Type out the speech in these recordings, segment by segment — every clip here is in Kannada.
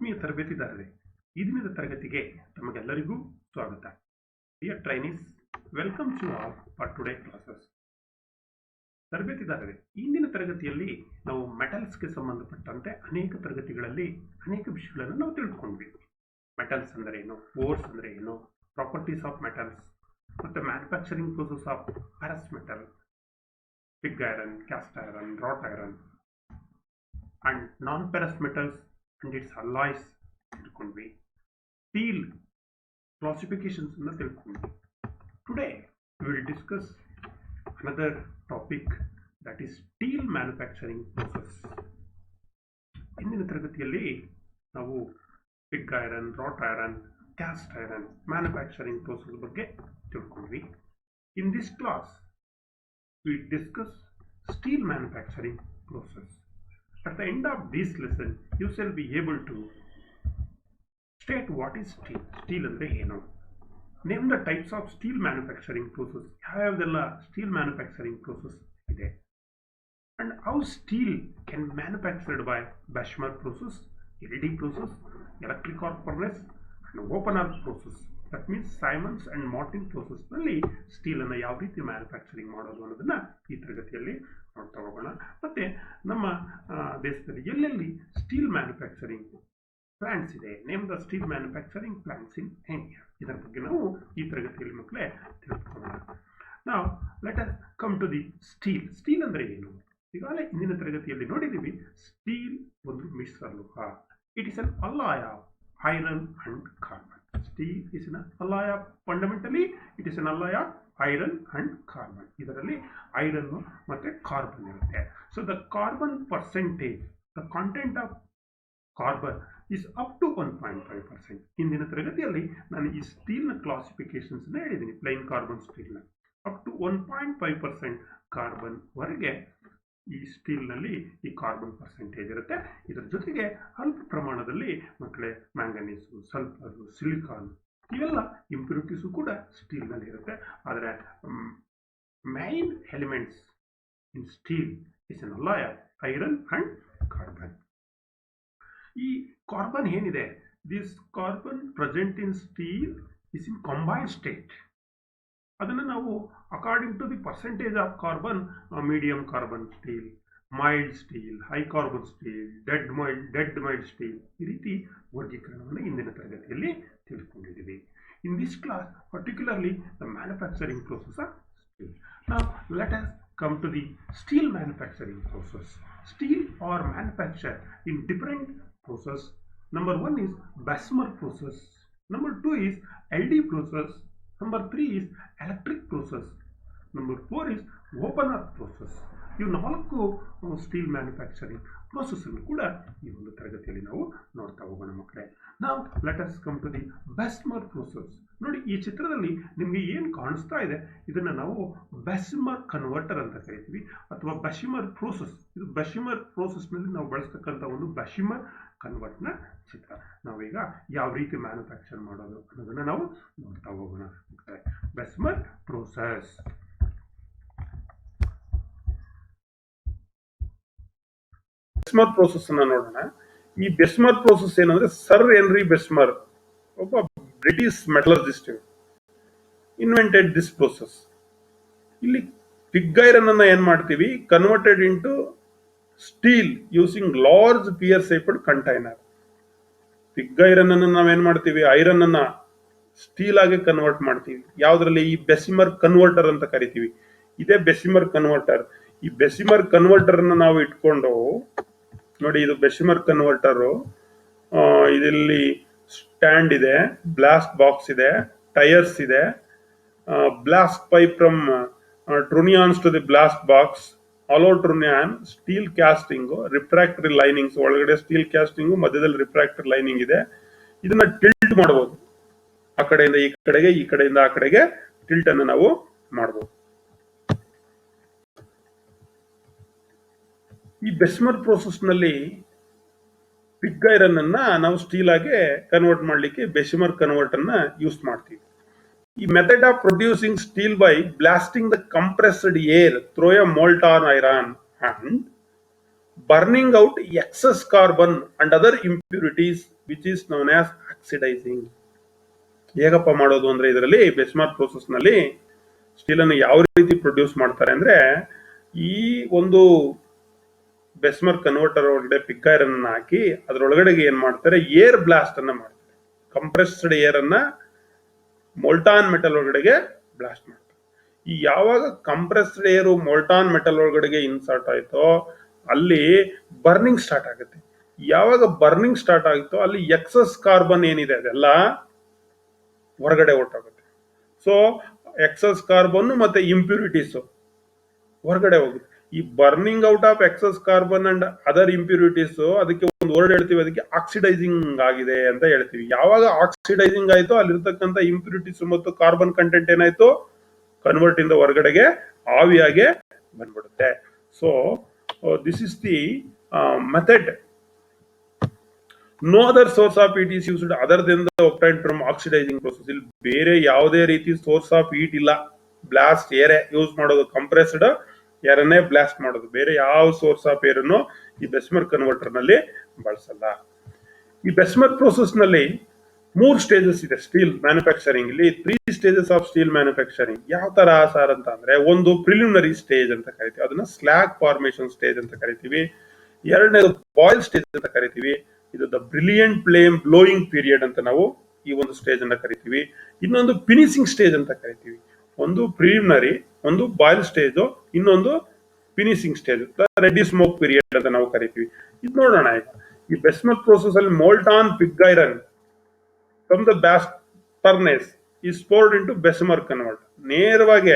ಆತ್ಮೀಯ ತರಬೇತಿದಾರರೇ, ಈ ದಿನದ ತರಗತಿಗೆ ತಮಗೆಲ್ಲರಿಗೂ ಸ್ವಾಗತ. Dear trainees, welcome to all for today classes. ತರಬೇತಿದಾರರೇ, ಇಂದಿನ ತರಗತಿಯಲ್ಲಿ ನಾವು ಮೆಟಲ್ಸ್ಗೆ ಸಂಬಂಧಪಟ್ಟಂತೆ ಅನೇಕ ತರಗತಿಗಳಲ್ಲಿ ಅನೇಕ ವಿಷಯಗಳನ್ನು ನಾವು ತಿಳ್ಕೊಂಡ್ವಿ. ಮೆಟಲ್ಸ್ ಅಂದರೆ ಏನು, ಓರ್ಸ್ ಅಂದರೆ ಏನು, ಪ್ರಾಪರ್ಟೀಸ್ ಆಫ್ ಮೆಟಲ್ಸ್, ಮತ್ತು manufacturing process of ferrous metal, pig iron, cast iron, wrought iron and non ferrous metals and its alloys ತಿಳ್ಕೊಂಡ್ವಿ. ಸ್ಟೀಲ್ ಕ್ಲಾಸಿಫಿಕೇಶನ್ಸ್ ಅನ್ನು ತಿಳ್ಕೊಂಡ್ವಿ. Today we will discuss another topic, that is steel manufacturing process. ಇಂದಿನ ತರಗತಿಯಲ್ಲಿ ನಾವು pig iron, wrought iron, cast iron manufacturing process ಬಗ್ಗೆ ತಿಳ್ಕೊಂಡ್ವಿ. In this class we discuss steel manufacturing process. At the end of this lesson, you shall be able to state what is steel. Steel andre eno. Name the types of steel manufacturing process. Yavyavadella steel manufacturing process ide. And how steel can be manufactured by Bessemer process, LD process, electric arc furnace, and open arc process. That means Siemens and Martin process ನಲ್ಲಿ ಸ್ಟೀಲ್ ಅನ್ನು ಯಾವ ರೀತಿ ಮ್ಯಾನುಫ್ಯಾಕ್ಚರಿಂಗ್ ಮಾಡೋದು ಅನ್ನೋದನ್ನ ಈ ತರಗತಿಯಲ್ಲಿ ನೋಡ್ತಾ ಹೋಗೋಣ. ಮತ್ತೆ ನಮ್ಮ ದೇಶದಲ್ಲಿ ಎಲ್ಲೆಲ್ಲಿ ಸ್ಟೀಲ್ ಮ್ಯಾನುಫ್ಯಾಕ್ಚರಿಂಗ್ ಪ್ಲಾಂಟ್ಸ್ ಇದೆ, name the steel manufacturing plants in India, ಇದರ ಬಗ್ಗೆ ನಾವು ಈ ತರಗತಿಯಲ್ಲಿ ಮಕ್ಕಳೇ ತಿಳ್ಕೊಳ್ಳೋಣ. ನಾವು let us come to the steel. Steel ಅಂದ್ರೆ ಏನು? ಈಗಾಗಲೇ ಇಂದಿನ ತರಗತಿಯಲ್ಲಿ ನೋಡಿದ್ದೀವಿ. ಸ್ಟೀಲ್ ಒಂದು ಮಿಶ್ರ ಲೋಹ. It is an alloy of iron and carbon. Steel is an alloy of, fundamentally it is an alloy of iron and carbon. ಇದರಲ್ಲಿ ಐರನ್ ಮತ್ತೆ ಕಾರ್ಬನ್ ಇರುತ್ತೆ. So the carbon percentage, the content of carbon is up to 1.5%. ಇಂದಿನ ತರಗತಿಯಲ್ಲಿ ನಾನು ಈ ಸ್ಟೀಲ್ನ ಕ್ಲಾಸಿಫಿಕೇಶನ್ಸ್ ಹೇಳಿದ್ದೀನಿ. ಪ್ಲೈನ್ ಕಾರ್ಬನ್ ಸ್ಟೀಲ್ನ ಅಪ್ ಟು 1.5% ಕಾರ್ಬನ್ ವರೆಗೆ ಈ ಸ್ಟೀಲ್ನಲ್ಲಿ ಈ ಕಾರ್ಬನ್ ಪರ್ಸೆಂಟೇಜ್ ಇರುತ್ತೆ. ಇದರ ಜೊತೆಗೆ ಅಲ್ಪ ಪ್ರಮಾಣದಲ್ಲಿ ಮಕ್ಕಳೇ ಮ್ಯಾಂಗನೀಸು, ಸಲ್ಫರು, ಸಿಲಿಕಾನ್ ಇವೆಲ್ಲ ಇಂಪ್ಯೂರಿಟೀಸು ಕೂಡ ಸ್ಟೀಲ್ನಲ್ಲಿ ಇರುತ್ತೆ. ಆದರೆ main elements in steel is an alloy of iron and carbon. ಈ ಕಾರ್ಬನ್ ಏನಿದೆ, this carbon present in steel is in combined state. ಅದನ್ನು ನಾವು according to the percentage of carbon, medium carbon steel, mild steel, high carbon steel, dead mild steel, ಈ ರೀತಿ ವರ್ಗೀಕರಣವನ್ನು ಇಂದಿನ ತರಗತಿಯಲ್ಲಿ ತಿಳ್ಕೊಂಡಿದ್ದೀವಿ. In this class particularly the manufacturing process of steel. Now let us come to the steel manufacturing process. Steel are manufactured in different process. Number 1 is Bessemer process. Number 2 is LD process. Number 3 is electric process. Number 4 is open arc process. ಇವು 4 ಸ್ಟೀಲ್ ಮ್ಯಾನುಫ್ಯಾಕ್ಚರಿಂಗ್ ಪ್ರೋಸೆಸ್ ಅನ್ನು ಕೂಡ ಈ ಒಂದು ತರಗತಿಯಲ್ಲಿ ನಾವು ನೋಡ್ತಾ ಹೋಗೋಣ ಮಕ್ಕಳೇ. ನಾವು let us come to the Bessemer process. ನೋಡಿ, ಈ ಚಿತ್ರದಲ್ಲಿ ನಿಮಗೆ ಏನು ಕಾಣಿಸ್ತಾ ಇದೆ, ಇದನ್ನು ನಾವು ಬೆಸ್ಮರ್ ಕನ್ವರ್ಟರ್ ಅಂತ ಕರಿತೀವಿ, ಅಥವಾ ಬೆಸಿಮರ್ ಪ್ರೋಸೆಸ್. ಇದು ಬೆಸಿಮರ್ ಪ್ರೋಸೆಸ್ನಲ್ಲಿ ನಾವು ಬಳಸ್ತಕ್ಕಂಥ ಒಂದು ಬೆಸಿಮರ್ ಕನ್ವರ್ಟ್ನ ಚಿತ್ರ. ನಾವೀಗ ಯಾವ ರೀತಿ ಮ್ಯಾನುಫ್ಯಾಕ್ಚರ್ ಮಾಡೋದು ಅನ್ನೋದನ್ನು ನಾವು ನೋಡ್ತಾ ಹೋಗೋಣ. ಬೆಸ್ಮರ್ ಪ್ರೋಸೆಸ್. ಬೆಸ್ಮರ್ ಪ್ರೋಸೆಸ್ ಅನ್ನ ನೋಡೋಣ. ಈ ಬೆಸ್ಮರ್ ಪ್ರೋಸೆಸ್ ಏನಂದ್ರೆ, ಸರ್ ಹೆನ್ರಿ ಬೆಸ್ಮರ್ ಒಬ್ಬ British metallurgist invented this process. ಇಲ್ಲಿ ಪಿಗ್ ಐರನ್ ಅನ್ನ ಏನ್ ಮಾಡ್ತೀವಿ, converted into steel using large pear shaped container. Pig iron ಅನ್ನ ನಾವೇನ್ ಮಾಡ್ತೀವಿ, ಐರನ್ ಅನ್ನ ಸ್ಟೀಲ್ ಆಗಿ ಕನ್ವರ್ಟ್ ಮಾಡ್ತೀವಿ. ಯಾವ್ದ್ರಲ್ಲಿ? ಈ ಬೆಸಿಮರ್ ಕನ್ವರ್ಟರ್ ಅಂತ ಕರಿತೀವಿ. ಇದೇ ಬೆಸಿಮರ್ ಕನ್ವರ್ಟರ್. ಈ ಬೆಸಿಮರ್ ಕನ್ವರ್ಟರ್ ಅನ್ನ ನಾವು ಇಟ್ಕೊಂಡು ನೋಡಿ, ಇದು ಬೆಸಿಮರ್ ಕನ್ವರ್ಟರ್. ಇದರಲ್ಲಿ ಸ್ಟ್ಯಾಂಡ್ ಇದೆ, ಬ್ಲಾಸ್ಟ್ ಬಾಕ್ಸ್ ಇದೆ, ಟೈರ್ಸ್ ಇದೆ, blast pipe from trunnions to the blast box, hollow trunnion, steel casting, refractory linings, ಒಳಗಡೆ ಸ್ಟೀಲ್ ಕ್ಯಾಸ್ಟಿಂಗ್, ಮಧ್ಯದಲ್ಲಿ ರಿಫ್ರಾಕ್ಟರಿ ಲೈನಿಂಗ್ ಇದೆ. ಇದನ್ನ ಟಿಲ್ಟ್ ಮಾಡಬಹುದು, ಆ ಕಡೆಯಿಂದ ಈ ಕಡೆಗೆ, ಈ ಕಡೆಯಿಂದ ಆ ಕಡೆಗೆ ಟಿಲ್ಟ್ ಅನ್ನು ನಾವು ಮಾಡಬಹುದು. ಈ ಬೆಸ್ಮರ್ ಪ್ರೋಸೆಸ್ ನಲ್ಲಿ ಪಿಗ್ ಐರನ್ ಅನ್ನ ನಾವು ಸ್ಟೀಲ್ ಆಗಿ ಕನ್ವರ್ಟ್ ಮಾಡ್ಲಿಕ್ಕೆ ಬೆಸಿಮರ್ ಕನ್ವರ್ಟ್ ಅನ್ನ ಯೂಸ್ ಮಾಡ್ತೀವಿ. ಈ method of producing steel by blasting the compressed air through a molten iron and burning out excess carbon and other impurities which is known as oxidising. ಹೇಗಪ್ಪ ಮಾಡೋದು ಅಂದ್ರೆ ಇದರಲ್ಲಿ ಬೆಸ್ಮಾರ್ಕ್ ಪ್ರೋಸೆಸ್ ನಲ್ಲಿ ಸ್ಟೀಲ್ ಅನ್ನು ಯಾವ ರೀತಿ ಪ್ರೊಡ್ಯೂಸ್ ಮಾಡ್ತಾರೆ ಅಂದ್ರೆ, ಈ ಒಂದು ಬೆಸ್ಮಾರ್ಕ್ ಕನ್ವರ್ಟರ್ ಒಳಗಡೆ ಪಿಗ್ ಐರನ್ ಅನ್ನ ಹಾಕಿ ಅದರೊಳಗಡೆ ಏನ್ ಮಾಡ್ತಾರೆ, ಏರ್ ಬ್ಲಾಸ್ಟ್ ಅನ್ನ ಮಾಡ್ತಾರೆ. ಕಂಪ್ರೆಸ್ಡ್ ಏರ್ ಅನ್ನ ಮೋಲ್ಟಾನ್ ಮೆಟಲ್ ಒಳಗಡೆಗೆ ಬ್ಲಾಸ್ಟ್ ಮಾಡ್ತಾರೆ. ಈ ಯಾವಾಗ ಕಂಪ್ರೆಸ್ಡ್ ಏರ್ ಮೋಲ್ಟಾನ್ ಮೆಟಲ್ ಒಳಗಡೆಗೆ ಇನ್ಸರ್ಟ್ ಆಯ್ತೋ ಅಲ್ಲಿ ಬರ್ನಿಂಗ್ ಸ್ಟಾರ್ಟ್ ಆಗುತ್ತೆ. ಯಾವಾಗ ಬರ್ನಿಂಗ್ ಸ್ಟಾರ್ಟ್ ಆಗುತ್ತೋ ಅಲ್ಲಿ ಎಕ್ಸಸ್ ಕಾರ್ಬನ್ ಏನಿದೆ ಅದೆಲ್ಲ ಹೊರಗಡೆ ಹೊರಟೋಗುತ್ತೆ. ಸೊ ಎಕ್ಸಸ್ ಕಾರ್ಬನ್ ಮತ್ತೆ ಇಂಪ್ಯೂರಿಟೀಸ್ ಹೊರಗಡೆ ಹೋಗುತ್ತೆ. ಈ burning out of excess carbon and other impurities, ಅದಕ್ಕೆ ಒಂದು ವರ್ಡ್ ಹೇಳ್ತೀವಿ, ಅದಕ್ಕೆ ಆಕ್ಸಿಡೈಸಿಂಗ್ ಆಗಿದೆ ಅಂತ ಹೇಳ್ತೀವಿ. ಯಾವಾಗ ಆಕ್ಸಿಡೈಸಿಂಗ್ ಆಯ್ತು ಅಲ್ಲಿರ್ತಕ್ಕಂಥ ಇಂಪ್ಯೂರಿಟೀಸ್ ಮತ್ತು ಕಾರ್ಬನ್ ಕಂಟೆಂಟ್ ಏನಾಯ್ತು, ಕನ್ವರ್ಟ್ ಇಂದ ಹೊರಗಡೆಗೆ ಆವಿಯಾಗೆ ಬಂದ್ಬಿಡುತ್ತೆ. So this is the method. No other source of heat is used other than the obtained from oxidising process. ಇಲ್ಲಿ ಬೇರೆ ಯಾವುದೇ ರೀತಿ ಸೋರ್ಸ್ ಆಫ್ ಹೀಟ್ ಇಲ್ಲ. ಬ್ಲಾಸ್ಟ್ ಏರೇ ಯೂಸ್ ಮಾಡೋದು, ಕಂಪ್ರೆಸ್ಡ್ ಏರನ್ನೇ ಬ್ಲಾಸ್ಟ್ ಮಾಡೋದು. ಬೇರೆ ಯಾವ ಸೋರ್ಸ್ ಆಫ್ ಏರ್ ಅನ್ನು ಈ ಬೆಸ್ಮಾರ್ಕ್ ಕನ್ವರ್ಟರ್ ನಲ್ಲಿ ಬಳಸಲ್ಲ. ಈ ಬೆಸ್ಮಾರ್ಕ್ ಪ್ರೋಸೆಸ್ ನಲ್ಲಿ 3 ಸ್ಟೇಜಸ್ ಇದೆ ಸ್ಟೀಲ್ ಮ್ಯಾನುಫ್ಯಾಕ್ಚರಿಂಗ್. ಇಲ್ಲಿ 3 ಸ್ಟೇಜಸ್ ಆಫ್ ಸ್ಟೀಲ್ ಮ್ಯಾನುಫ್ಯಾಕ್ಚರಿಂಗ್. ಯಾವ ತರ ಸರ್ ಅಂತ ಅಂದ್ರೆ, ಒಂದು ಪ್ರಿಲಿಮಿನರಿ ಸ್ಟೇಜ್ ಅಂತ ಕರಿತೀವಿ, ಅದನ್ನ ಸ್ಲ್ಯಾಗ್ ಫಾರ್ಮೇಶನ್ ಸ್ಟೇಜ್ ಅಂತ ಕರಿತೀವಿ. ಎರಡನೇದು ಬಾಯ್ಲ್ ಸ್ಟೇಜ್ ಅಂತ ಕರಿತೀವಿ. ಇದು the brilliant flame blowing period ಅಂತ ನಾವು ಈ ಒಂದು ಸ್ಟೇಜ್ ಅನ್ನ ಕರಿತೀವಿ. ಇನ್ನೊಂದು ಫಿನಿಶಿಂಗ್ ಸ್ಟೇಜ್ ಅಂತ ಕರಿತೀವಿ. ಒಂದು ಪ್ರಿಲಿಮಿನರಿ, ಒಂದು ಬಾಯ್ಲ್ ಸ್ಟೇಜ್, ಇನ್ನೊಂದು finishing stage, ready smoke period ಅಂತ ನಾವು ಕರಿತೀವಿ. ಇದು ನೋಡೋಣ ಈಗ. ಈ ಬೆಸ್ಮಾರ್ಕ್ ಪ್ರೋಸೆಸ್ ಅಲ್ಲಿ molten pig iron from the blast furnace is poured into Bessemer converter. ನೇರವಾಗಿ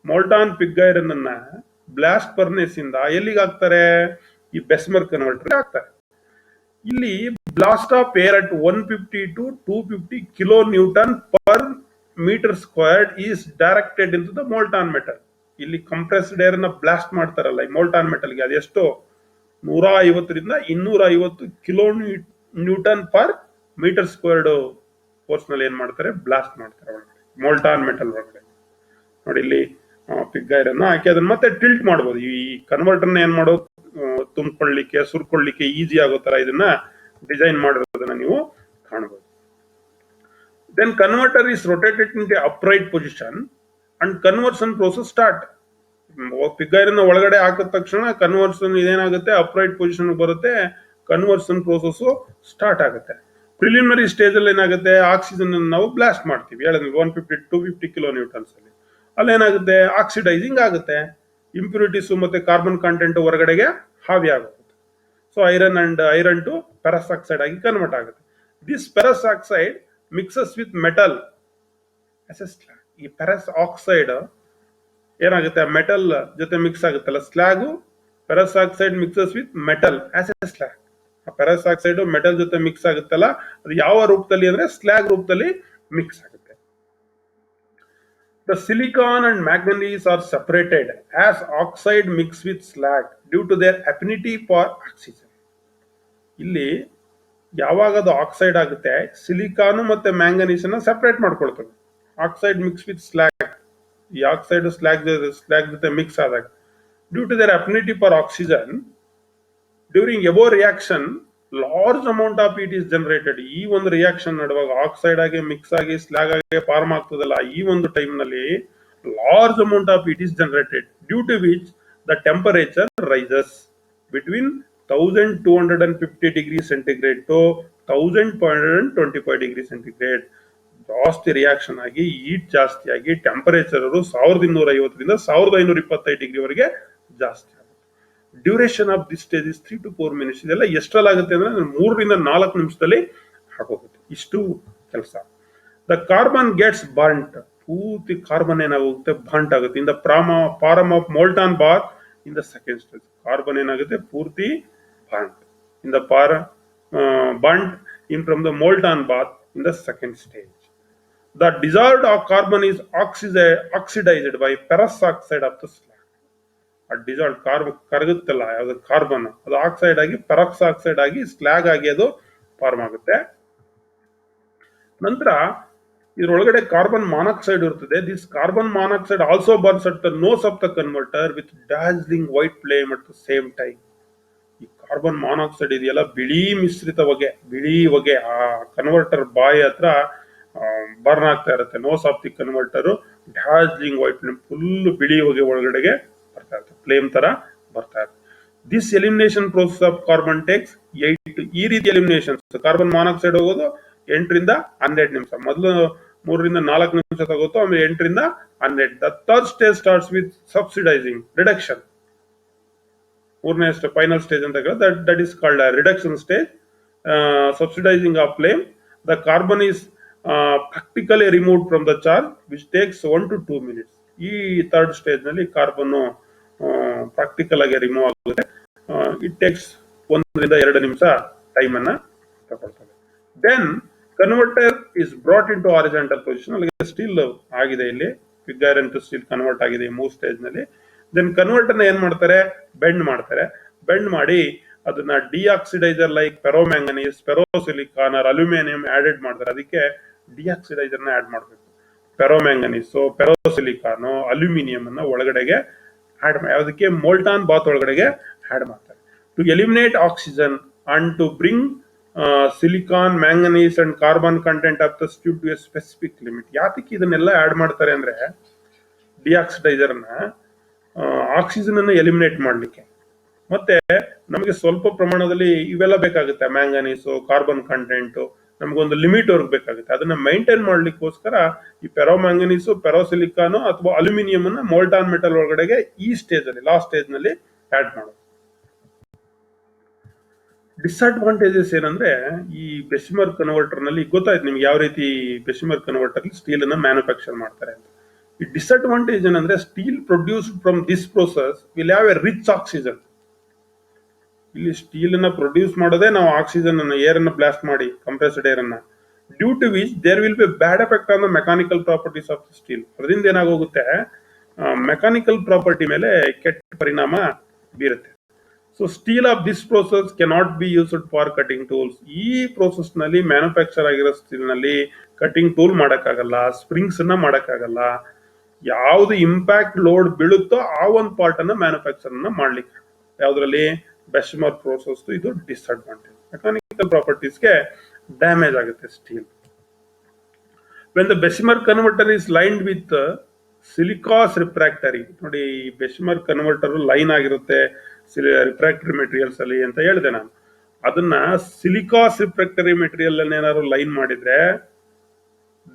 ಮೋಲ್ಟಾನ್ ಪಿಗ್ ಐರನ್ ಅನ್ನ ಬ್ಲಾಸ್ಟ್ ಫರ್ನೇಸ್ ಇಂದ ಎಲ್ಲಿಗೆ ಹಾಕ್ತಾರೆ, ಈ ಬೆಸ್ಮಾರ್ಕ್ ಕನ್ವರ್ಟರ್ ಹಾಕ್ತಾರೆ. ಇಲ್ಲಿ blast of air at 150 to 250 kilo newton per metre squared is directed into the molten metal. ಇಲ್ಲಿ ಕಂಪ್ರೆಸ್ಡ್ ಏರ್ ನ ಬ್ಲಾಸ್ಟ್ ಮಾಡ್ತಾರಲ್ಲ ಈ ಮೋಲ್ಟಾನ್ ಮೆಟಲ್ಗೆ, ಅದೆಷ್ಟು 150 ರಿಂದ 250 kilo newton per metre squared force ನಲ್ಲಿ ಏನ್ ಮಾಡ್ತಾರೆ, ಬ್ಲಾಸ್ಟ್ ಮಾಡ್ತಾರೆ ಒಳಗಡೆ ಮೋಲ್ಟಾನ್ ಮೆಟಲ್ ಒಳಗಡೆ. ನೋಡಿ ಇಲ್ಲಿ ಪಿಗ್ ಐರನ್ ಹಾಕಿ ಅದನ್ನ ಮತ್ತೆ ಟಿಲ್ಟ್ ಮಾಡಬಹುದು. ಈ ಕನ್ವರ್ಟರ್ನ ಏನ್ ಮಾಡೋದು, ತುಂಬಿಕೊಳ್ಳಿಕ್ಕೆ ಸುರ್ಕೊಳ್ಳಿಕ್ಕೆ ಈಸಿ ಆಗೋ ತರ ಇದನ್ನ ಡಿಸೈನ್ ಮಾಡಿರೋದನ್ನ ನೀವು ಕಾಣಬಹುದು. Then converter is rotated in the upright position and conversion process start. Pig iron ಒಳಗಡೆ ಹಾಕಿದ ತಕ್ಷಣ ಕನ್ವರ್ಷನ್ ಇದೇನಾಗುತ್ತೆ, ಅಪ್ರೈಟ್ ಪೊಸಿಷನ್ ಬರುತ್ತೆ, ಕನ್ವರ್ಷನ್ ಪ್ರೋಸೆಸ್ ಸ್ಟಾರ್ಟ್ ಆಗುತ್ತೆ. ಪ್ರಿಲಿಮಿನರಿ ಸ್ಟೇಜ್ ಅಲ್ಲಿ ಏನಾಗುತ್ತೆ, ಆಕ್ಸಿಜನ್ ನಾವು ಬ್ಲಾಸ್ಟ್ ಮಾಡ್ತೀವಿ 150 to 250 ಕಿಲೋ ನ್ಯೂಟನ್ಸ್ ಅಲ್ಲಿ. ಅಲ್ಲಿ ಏನಾಗುತ್ತೆ, ಆಕ್ಸಿಡೈಸಿಂಗ್ ಆಗುತ್ತೆ, ಇಂಪ್ಯೂರಿಟೀಸ್ ಮತ್ತೆ ಕಾರ್ಬನ್ ಕಂಟೆಂಟ್ ಹೊರಗಡೆಗೆ ಹಾವಿ ಆಗುತ್ತೆ. So iron to ferrous oxide ಆಗಿ ಕನ್ವರ್ಟ್ ಆಗುತ್ತೆ. This ferrous oxide mixes with metal. ಈ ಫೆರಸ್ ಆಕ್ಸೈಡ್ ಏನಾಗುತ್ತೆ, ಮೆಟಲ್ ಜೊತೆ ಮಿಕ್ಸ್ ಆಗುತ್ತಲ್ಲ, slag ferrous oxide mixes with metal as a slag. Ferrous oxide metal ಜೊತೆ ಮಿಕ್ಸ್ ಆಗುತ್ತಲ್ಲ, ಅದು ಯಾವ ರೂಪದಲ್ಲಿ ಅಂದ್ರೆ ಸ್ಲ್ಯಾಗ್ ರೂಪದಲ್ಲಿ ಮಿಕ್ಸ್ ಆಗುತ್ತೆ. The silicon and manganese are separated as oxide mix with slag due to their affinity for oxygen. ಇಲ್ಲಿ ಯಾವಾಗ ಅದು ಆಕ್ಸೈಡ್ ಆಗುತ್ತೆ, ಸಿಲಿಕಾನ್ ಮತ್ತೆ ಮ್ಯಾಂಗನೀಸ್ ಅನ್ನ ಸೆಪರೇಟ್ ಮಾಡ್ಕೊಳ್ತವೆ. ಆಕ್ಸೈಡ್ ಮಿಕ್ಸ್ ವಿತ್ ಸ್ಲ್ಯಾಗ್, ಈ ಆಕ್ಸೈಡ್ ಸ್ಲ್ಯಾಗ್ ಜೊತೆ ಮಿಕ್ಸ್ ಆದಾಗ due to their affinity for oxygen during above reaction large amount of heat is generated. ಈ ಒಂದು ರಿಯಾಕ್ಷನ್ ನಡುವಾಗ ಆಕ್ಸೈಡ್ ಆಗಿ ಮಿಕ್ಸ್ ಆಗಿ ಸ್ಲ್ಯಾಗ್ ಆಗಿ ಫಾರ್ಮ್ ಆಗ್ತದಲ್ಲ, ಈ ಒಂದು ಟೈಮ್ ನಲ್ಲಿ large amount of heat is generated due to which the temperature rises between 1250 degree centigrade to 1525 degree centigrade. ಜಾಸ್ತಿ ರಿಯಾಕ್ಷನ್ ಆಗಿ ಹೀಟ್ ಜಾಸ್ತಿ ಆಗಿ ಟೆಂಪರೇಚರ್ 1250 ರಿಂದ 1525 ಡಿಗ್ರಿ ವರೆಗೆ ಜಾಸ್ತಿ ಆಗುತ್ತೆ. Duration of this stage is 3 to 4 minutes. ಇದೆಲ್ಲ ಎಷ್ಟಲ್ಲಾಗುತ್ತೆ ಅಂದ್ರೆ 3 ರಿಂದ 4 ನಿಮಿಷದಲ್ಲಿ ಆಗೋಗುತ್ತೆ ಇಷ್ಟು ಕೆಲಸ. The carbon gets burnt. ಪೂರ್ತಿ ಕಾರ್ಬನ್ ಏನಾಗುತ್ತೆ, ಬರ್ಂಟ್ ಆಗುತ್ತೆ in the form of molten bar in the second stage. Carbon ಏನಾಗುತ್ತೆ, ಪೂರ್ತಿ burnt in the burnt in from the molten bath in the second stage. The dissolved carbon is oxidized by ferrous oxide of the slag. Dissolved ಕರಗುತ್ತಲ್ಲ ಯಾವ್ದು ಕಾರ್ಬನ್, ಅದು ಆಕ್ಸೈಡ್ ಆಗಿ ಪೆರಾಕ್ಸ್ ಆಕ್ಸೈಡ್ ಆಗಿ ಸ್ಲ್ಯಾಗ್ ಆಗಿ ಅದು ಫಾರ್ಮ್ ಆಗುತ್ತೆ. ನಂತರ ಇದರೊಳಗಡೆ ಕಾರ್ಬನ್ ಮಾನಾಕ್ಸೈಡ್ ಇರ್ತದೆ. This carbon monoxide also burns at the nose of the converter with dazzling white flame at the same time. ಈ ಕಾರ್ಬನ್ ಮಾನಾಕ್ಸೈಡ್ ಇದೆಯಲ್ಲ ಬಿಳಿ ಮಿಶ್ರಿತ ಬಿಳಿ ಹೊಗೆ ಆ ಕನ್ವರ್ಟರ್ ಬಾಯಿ ಹತ್ರ ಬರ್ನ್ ಆಗ್ತಾ ಇರುತ್ತೆ. Nose of the converter dazzling white flame, full ಬಿಳಿ ಹೊಗೆ ಒಳಗಡೆಗೆ ಬರ್ತಾ ಇರುತ್ತೆ, ಫ್ಲೇಮ್ ತರ ಬರ್ತಾ ಇರುತ್ತೆ. This elimination process of carbon takes 8. ಈ ರೀತಿ ಎಲಿಮಿನೇಷನ್ ಕಾರ್ಬನ್ ಮಾನಾಕ್ಸೈಡ್ ಹೋಗೋದು 8ರಿಂದ 12 ನಿಮಿಷ. ಮೊದಲು 3ರಿಂದ 4 ನಿಮಿಷ ತಗೋತು, ಆಮೇಲೆ 8ರಿಂದ 12. The third stage starts with subsidising reduction. ಮೂರನೇ ಫೈನಲ್ ಸ್ಟೇಜ್ ಅಂತ that is called reduction stage. Subsidising of flame, the carbon is practically removed from the charge which takes 1 to 2 minutes. ಈ ಥರ್ಡ್ ಸ್ಟೇಜ್ ನಲ್ಲಿ ಕಾರ್ಬನ್ ಪ್ರಾಕ್ಟಿಕಲ್ ಆಗಿ ರಿಮೂವ್ ಆಗುತ್ತೆ. ಇಟ್ ಟೇಕ್ಸ್ 1 ರಿಂದ 2 ನಿಮಿಷ ಟೈಮ್ ಅನ್ನ ತಗೊಳ್ತದೆ. Then converter is brought into horizontal position. ಅಲ್ಲಿಗೆ ಸ್ಟೀಲ್ ಆಗಿದೆ, ಇಲ್ಲಿ pig iron to steal convert ಆಗಿದೆ ಈ 3 ಸ್ಟೇಜ್ ನಲ್ಲಿ. ದೆನ್ ಕನ್ವರ್ಟರ್ ಏನ್ ಮಾಡ್ತಾರೆ, ಬೆಂಡ್ ಮಾಡ್ತಾರೆ. ಬೆಂಡ್ ಮಾಡಿ ಅದನ್ನ ಡಿಆಕ್ಸಿಡೈಸರ್ ಲೈಕ್ ಫೆರೋಮ್ಯಾಂಗನೀಸ್, ಫೆರೋಸಿಲಿಕಾನ್ ಆರ್ ಅಲ್ಯೂಮಿನಿಯಂ ಆಡೆಡ್ ಮಾಡ್ತಾರೆ. ಅದಕ್ಕೆ ಡಿಆಕ್ಸಿಡೈಸರ್ ನ ಆಡ್ ಮಾಡಬೇಕು. ಫೆರೋಮ್ಯಾಂಗನೀಸ್, ಫೆರೋಸಿಲಿಕಾನ್, ಅಲ್ಯೂಮಿನಿಯಂ ಅನ್ನ ಒಳಗಡೆಗೆ ಆಡ್ ಮಾಡಿ, ಅದಕ್ಕೆ ಮೋಲ್ಟಾನ್ ಬಾತ್ ಒಳಗಡೆಗೆ ಆಡ್ ಮಾಡ್ತಾರೆ. To eliminate oxygen and to bring silicon, manganese and carbon content of the steel to a specific limit. ಯಾತಕ್ಕೆ ಇದನ್ನೆಲ್ಲ ಆಡ್ ಮಾಡ್ತಾರೆ ಅಂದ್ರೆ ಡಿಆಕ್ಸಿಡೈಸರ್ ನ ಆಕ್ಸಿಜನ್ ಅನ್ನು ಎಲಿಮಿನೇಟ್ ಮಾಡ್ಲಿಕ್ಕೆ, ಮತ್ತೆ ನಮಗೆ ಸ್ವಲ್ಪ ಪ್ರಮಾಣದಲ್ಲಿ ಇವೆಲ್ಲ ಬೇಕಾಗುತ್ತೆ, ಮ್ಯಾಂಗನೀಸು, ಕಾರ್ಬನ್ ಕಂಟೆಂಟ್ ನಮಗೊಂದು ಲಿಮಿಟ್ ವರ್ಗ್ ಬೇಕಾಗುತ್ತೆ. ಅದನ್ನ ಮೈಂಟೈನ್ ಮಾಡ್ಲಿಕ್ಕೋಸ್ಕರ ಈ ಫೆರೋಮ್ಯಾಂಗನೀಸು, ಫೆರೋಸಿಲಿಕಾನು ಅಥವಾ ಅಲ್ಯೂಮಿನಿಯಂ ಅನ್ನ ಮೋಲ್ಟಾನ್ ಮೆಟಲ್ ಒಳಗಡೆಗೆ ಈ ಸ್ಟೇಜ್ ಅಲ್ಲಿ, ಲಾಸ್ಟ್ ಸ್ಟೇಜ್ ನಲ್ಲಿ ಆಡ್ ಮಾಡೋದು. ಡಿಸ್ಅಡ್ವಾಂಟೇಜಸ್ ಏನಂದ್ರೆ ಈ ಬೆಸಿಮರ್ ಕನ್ವರ್ಟರ್ ನಲ್ಲಿ ಗೊತ್ತಾಯ್ತು ನಿಮ್ಗೆ ಯಾವ ರೀತಿ ಬೆಸಿಮರ್ ಕನ್ವರ್ಟರ್ ಸ್ಟೀಲ್ ಅನ್ನ ಮ್ಯಾನುಫ್ಯಾಕ್ಚರ್ ಮಾಡ್ತಾರೆ ಅಂತ. ಈ ಡಿಸ್ಅಡ್ವಾಂಟೇಜ್ ಏನಂದ್ರೆ steel produced from this process will have a rich oxygen. ಇಲ್ಲಿ ಸ್ಟೀಲ್ ಅನ್ನ ಪ್ರೊಡ್ಯೂಸ್ ಮಾಡೋದೇ ನಾವು ಆಕ್ಸಿಜನ್ ಅನ್ನ, ಏರ್ ಅನ್ನ ಬ್ಲಾಸ್ಟ್ ಮಾಡಿ, ಕಂಪ್ರೆಸ್ಡ್ ಏರ್ ಅನ್ನ, due to which there will be bad effect on the mechanical properties of steel. ಅದರಿಂದ ಏನಾಗೋಗುತ್ತೆ, ಮೆಕ್ಯಾನಿಕಲ್ ಪ್ರಾಪರ್ಟಿ ಮೇಲೆ ಕೆಟ್ಟ ಪರಿಣಾಮ ಬೀರುತ್ತೆ. So steel of this process cannot be used for cutting tools. ಈ ಪ್ರೋಸೆಸ್ ನಲ್ಲಿ ಮ್ಯಾನುಫ್ಯಾಕ್ಚರ್ ಆಗಿರೋ ಸ್ಟೀಲ್ ನಲ್ಲಿ ಕಟಿಂಗ್ ಟೂಲ್ ಮಾಡಕ್ಕಾಗಲ್ಲ, ಸ್ಪ್ರಿಂಗ್ಸ್ ಅನ್ನ ಮಾಡಕ್ಕಾಗಲ್ಲ. ಯಾವ್ದು ಇಂಪ್ಯಾಕ್ಟ್ ಲೋಡ್ ಬೀಳುತ್ತೋ ಆ ಒಂದು ಪಾರ್ಟ್ ಅನ್ನ ಮ್ಯಾನುಫ್ಯಾಕ್ಚರ್ ಅನ್ನ ಮಾಡ್ಲಿಕ್ಕೆ, ಯಾವ್ದ್ರಲ್ಲಿ ಬೆಸಿಮರ್ ಪ್ರೋಸೆಸ್. ಇದು ಡಿಸ್ಅಡ್ವಾಂಟೇಜ್. ಮೆಕ್ಯಾನಿಕಲ್ ಪ್ರಾಪರ್ಟೀಸ್ಗೆ ಡ್ಯಾಮೇಜ್ ಆಗುತ್ತೆ steel. When the Bessemer converter is lined with silicas refractory. ನೋಡಿ, ಬೆಸಿಮರ್ ಕನ್ವರ್ಟರ್ ಲೈನ್ ಆಗಿರುತ್ತೆ ರಿಫ್ರಾಕ್ಟರಿ ಮೆಟೀರಿಯಲ್ಸ್ ಅಲ್ಲಿ ಅಂತ ಹೇಳಿದೆ ನಾನು. ಅದನ್ನ ಸಿಲಿಕಾಸ್ ರಿಫ್ರಾಕ್ಟರಿ ಮೆಟೀರಿಯಲ್ ಅನ್ನ ಏನಾದ್ರು ಲೈನ್ ಮಾಡಿದ್ರೆ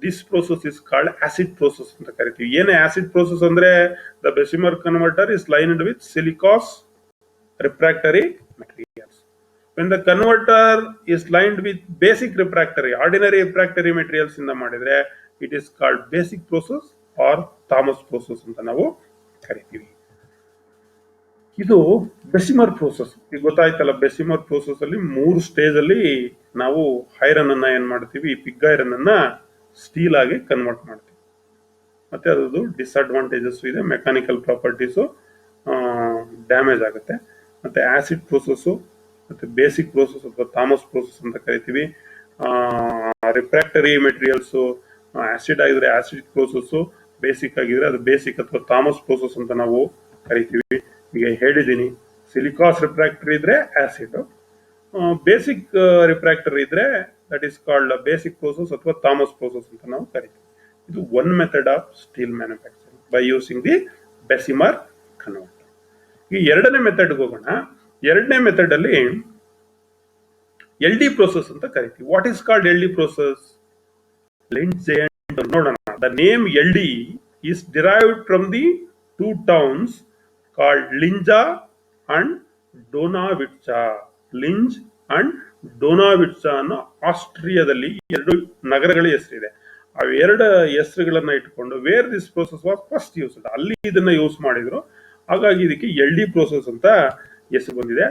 this process is called acid process ಅಂತ ಕರಿತೀವಿ. ಏನೇ ಆಸಿಡ್ ಪ್ರೋಸೆಸ್ ಅಂದ್ರೆ the Bessemer converter is lined with silicas refractory materials. When the converter is lined with basic refractory, ordinary refractory materials ಇಂದ ಮಾಡಿದ್ರೆ it is called basic process or Thomas process ಅಂತ ನಾವು ಕರಿತೀವಿ. ಇದು ಬೆಸಿಮರ್ ಪ್ರೋಸೆಸ್. ಈಗ ಗೊತ್ತಾಯ್ತಲ್ಲ, ಬೆಸಿಮರ್ ಪ್ರೋಸೆಸ್ ಅಲ್ಲಿ 3 ಸ್ಟೇಜ್ ಅಲ್ಲಿ ನಾವು ಐರನ್ ಅನ್ನ ಏನ್ ಮಾಡ್ತೀವಿ, ಪಿಗ್ ಐರನ್ ಅನ್ನ ಸ್ಟೀಲ್ ಆಗಿ ಕನ್ವರ್ಟ್ ಮಾಡ್ತೀವಿ. ಮತ್ತೆ ಅದು ಡಿಸ್ಅಡ್ವಾಂಟೇಜಸ್ ಇದೆ, ಮೆಕ್ಯಾನಿಕಲ್ ಪ್ರಾಪರ್ಟೀಸು ಡ್ಯಾಮೇಜ್ ಆಗುತ್ತೆ. ಮತ್ತೆ ಆಸಿಡ್ ಪ್ರೋಸೆಸ್, ಮತ್ತೆ ಬೇಸಿಕ್ ಪ್ರೋಸೆಸ್ ಅಥವಾ ಥಾಮಸ್ ಪ್ರೋಸೆಸ್ ಅಂತ ಕರಿತೀವಿ. ರಿಫ್ರಾಕ್ಟರಿ ಮೆಟೀರಿಯಲ್ಸ್ ಆಸಿಡ್ ಆಗಿದ್ರೆ ಆಸಿಡ್ ಪ್ರೋಸೆಸ್, ಬೇಸಿಕ್ ಆಗಿದ್ರೆ ಅದು ಬೇಸಿಕ್ ಅಥವಾ ಥಾಮಸ್ ಪ್ರೋಸೆಸ್ ಅಂತ ನಾವು ಕರಿತೀವಿ. ಈಗ ಹೇಳಿದ್ದೀನಿ, ಸಿಲಿಕಾಸ್ ರಿಫ್ರಾಕ್ಟರಿ ಇದ್ರೆ ಆಸಿಡ್, ಬೇಸಿಕ್ ರಿಫ್ರಾಕ್ಟರಿ ಇದ್ರೆ that is called basic process ಅಥವಾ ಥಾಮಸ್ ಪ್ರೋಸೆಸ್ ಅಂತ ನಾವು ಕರಿತೀವಿ. ಇದು one method of steel manufacturing by using the Bessemer converter. ಈ ಎರಡನೇ ಮೆಥಡ್ ಹೋಗೋಣ. ಎರಡನೇ ಮೆಥಡ್ ಅಲ್ಲಿ ಎಲ್ ಡಿ ಪ್ರೋಸೆಸ್ ಅಂತ ಕರಿತೀವಿ. What is called L D process? ನೋಡೋಣ. The name L D is derived from the 2 towns called Linja and Donawitsa. Linz and Donawitz ಅನ್ನೋ ಆಸ್ಟ್ರಿಯಾದಲ್ಲಿ 2 ನಗರಗಳ ಹೆಸರಿದೆ. ಅವೆರಡು ಹೆಸರುಗಳನ್ನ ಇಟ್ಕೊಂಡು where this process was first used, ಅಲ್ಲಿ ಇದನ್ನ ಯೂಸ್ ಮಾಡಿದ್ರು. ಹಾಗಾಗಿ ಇದಕ್ಕೆ ಎಲ್ ಡಿ ಪ್ರೋಸೆಸ್ ಅಂತ ಹೆಸರು ಬಂದಿದೆ.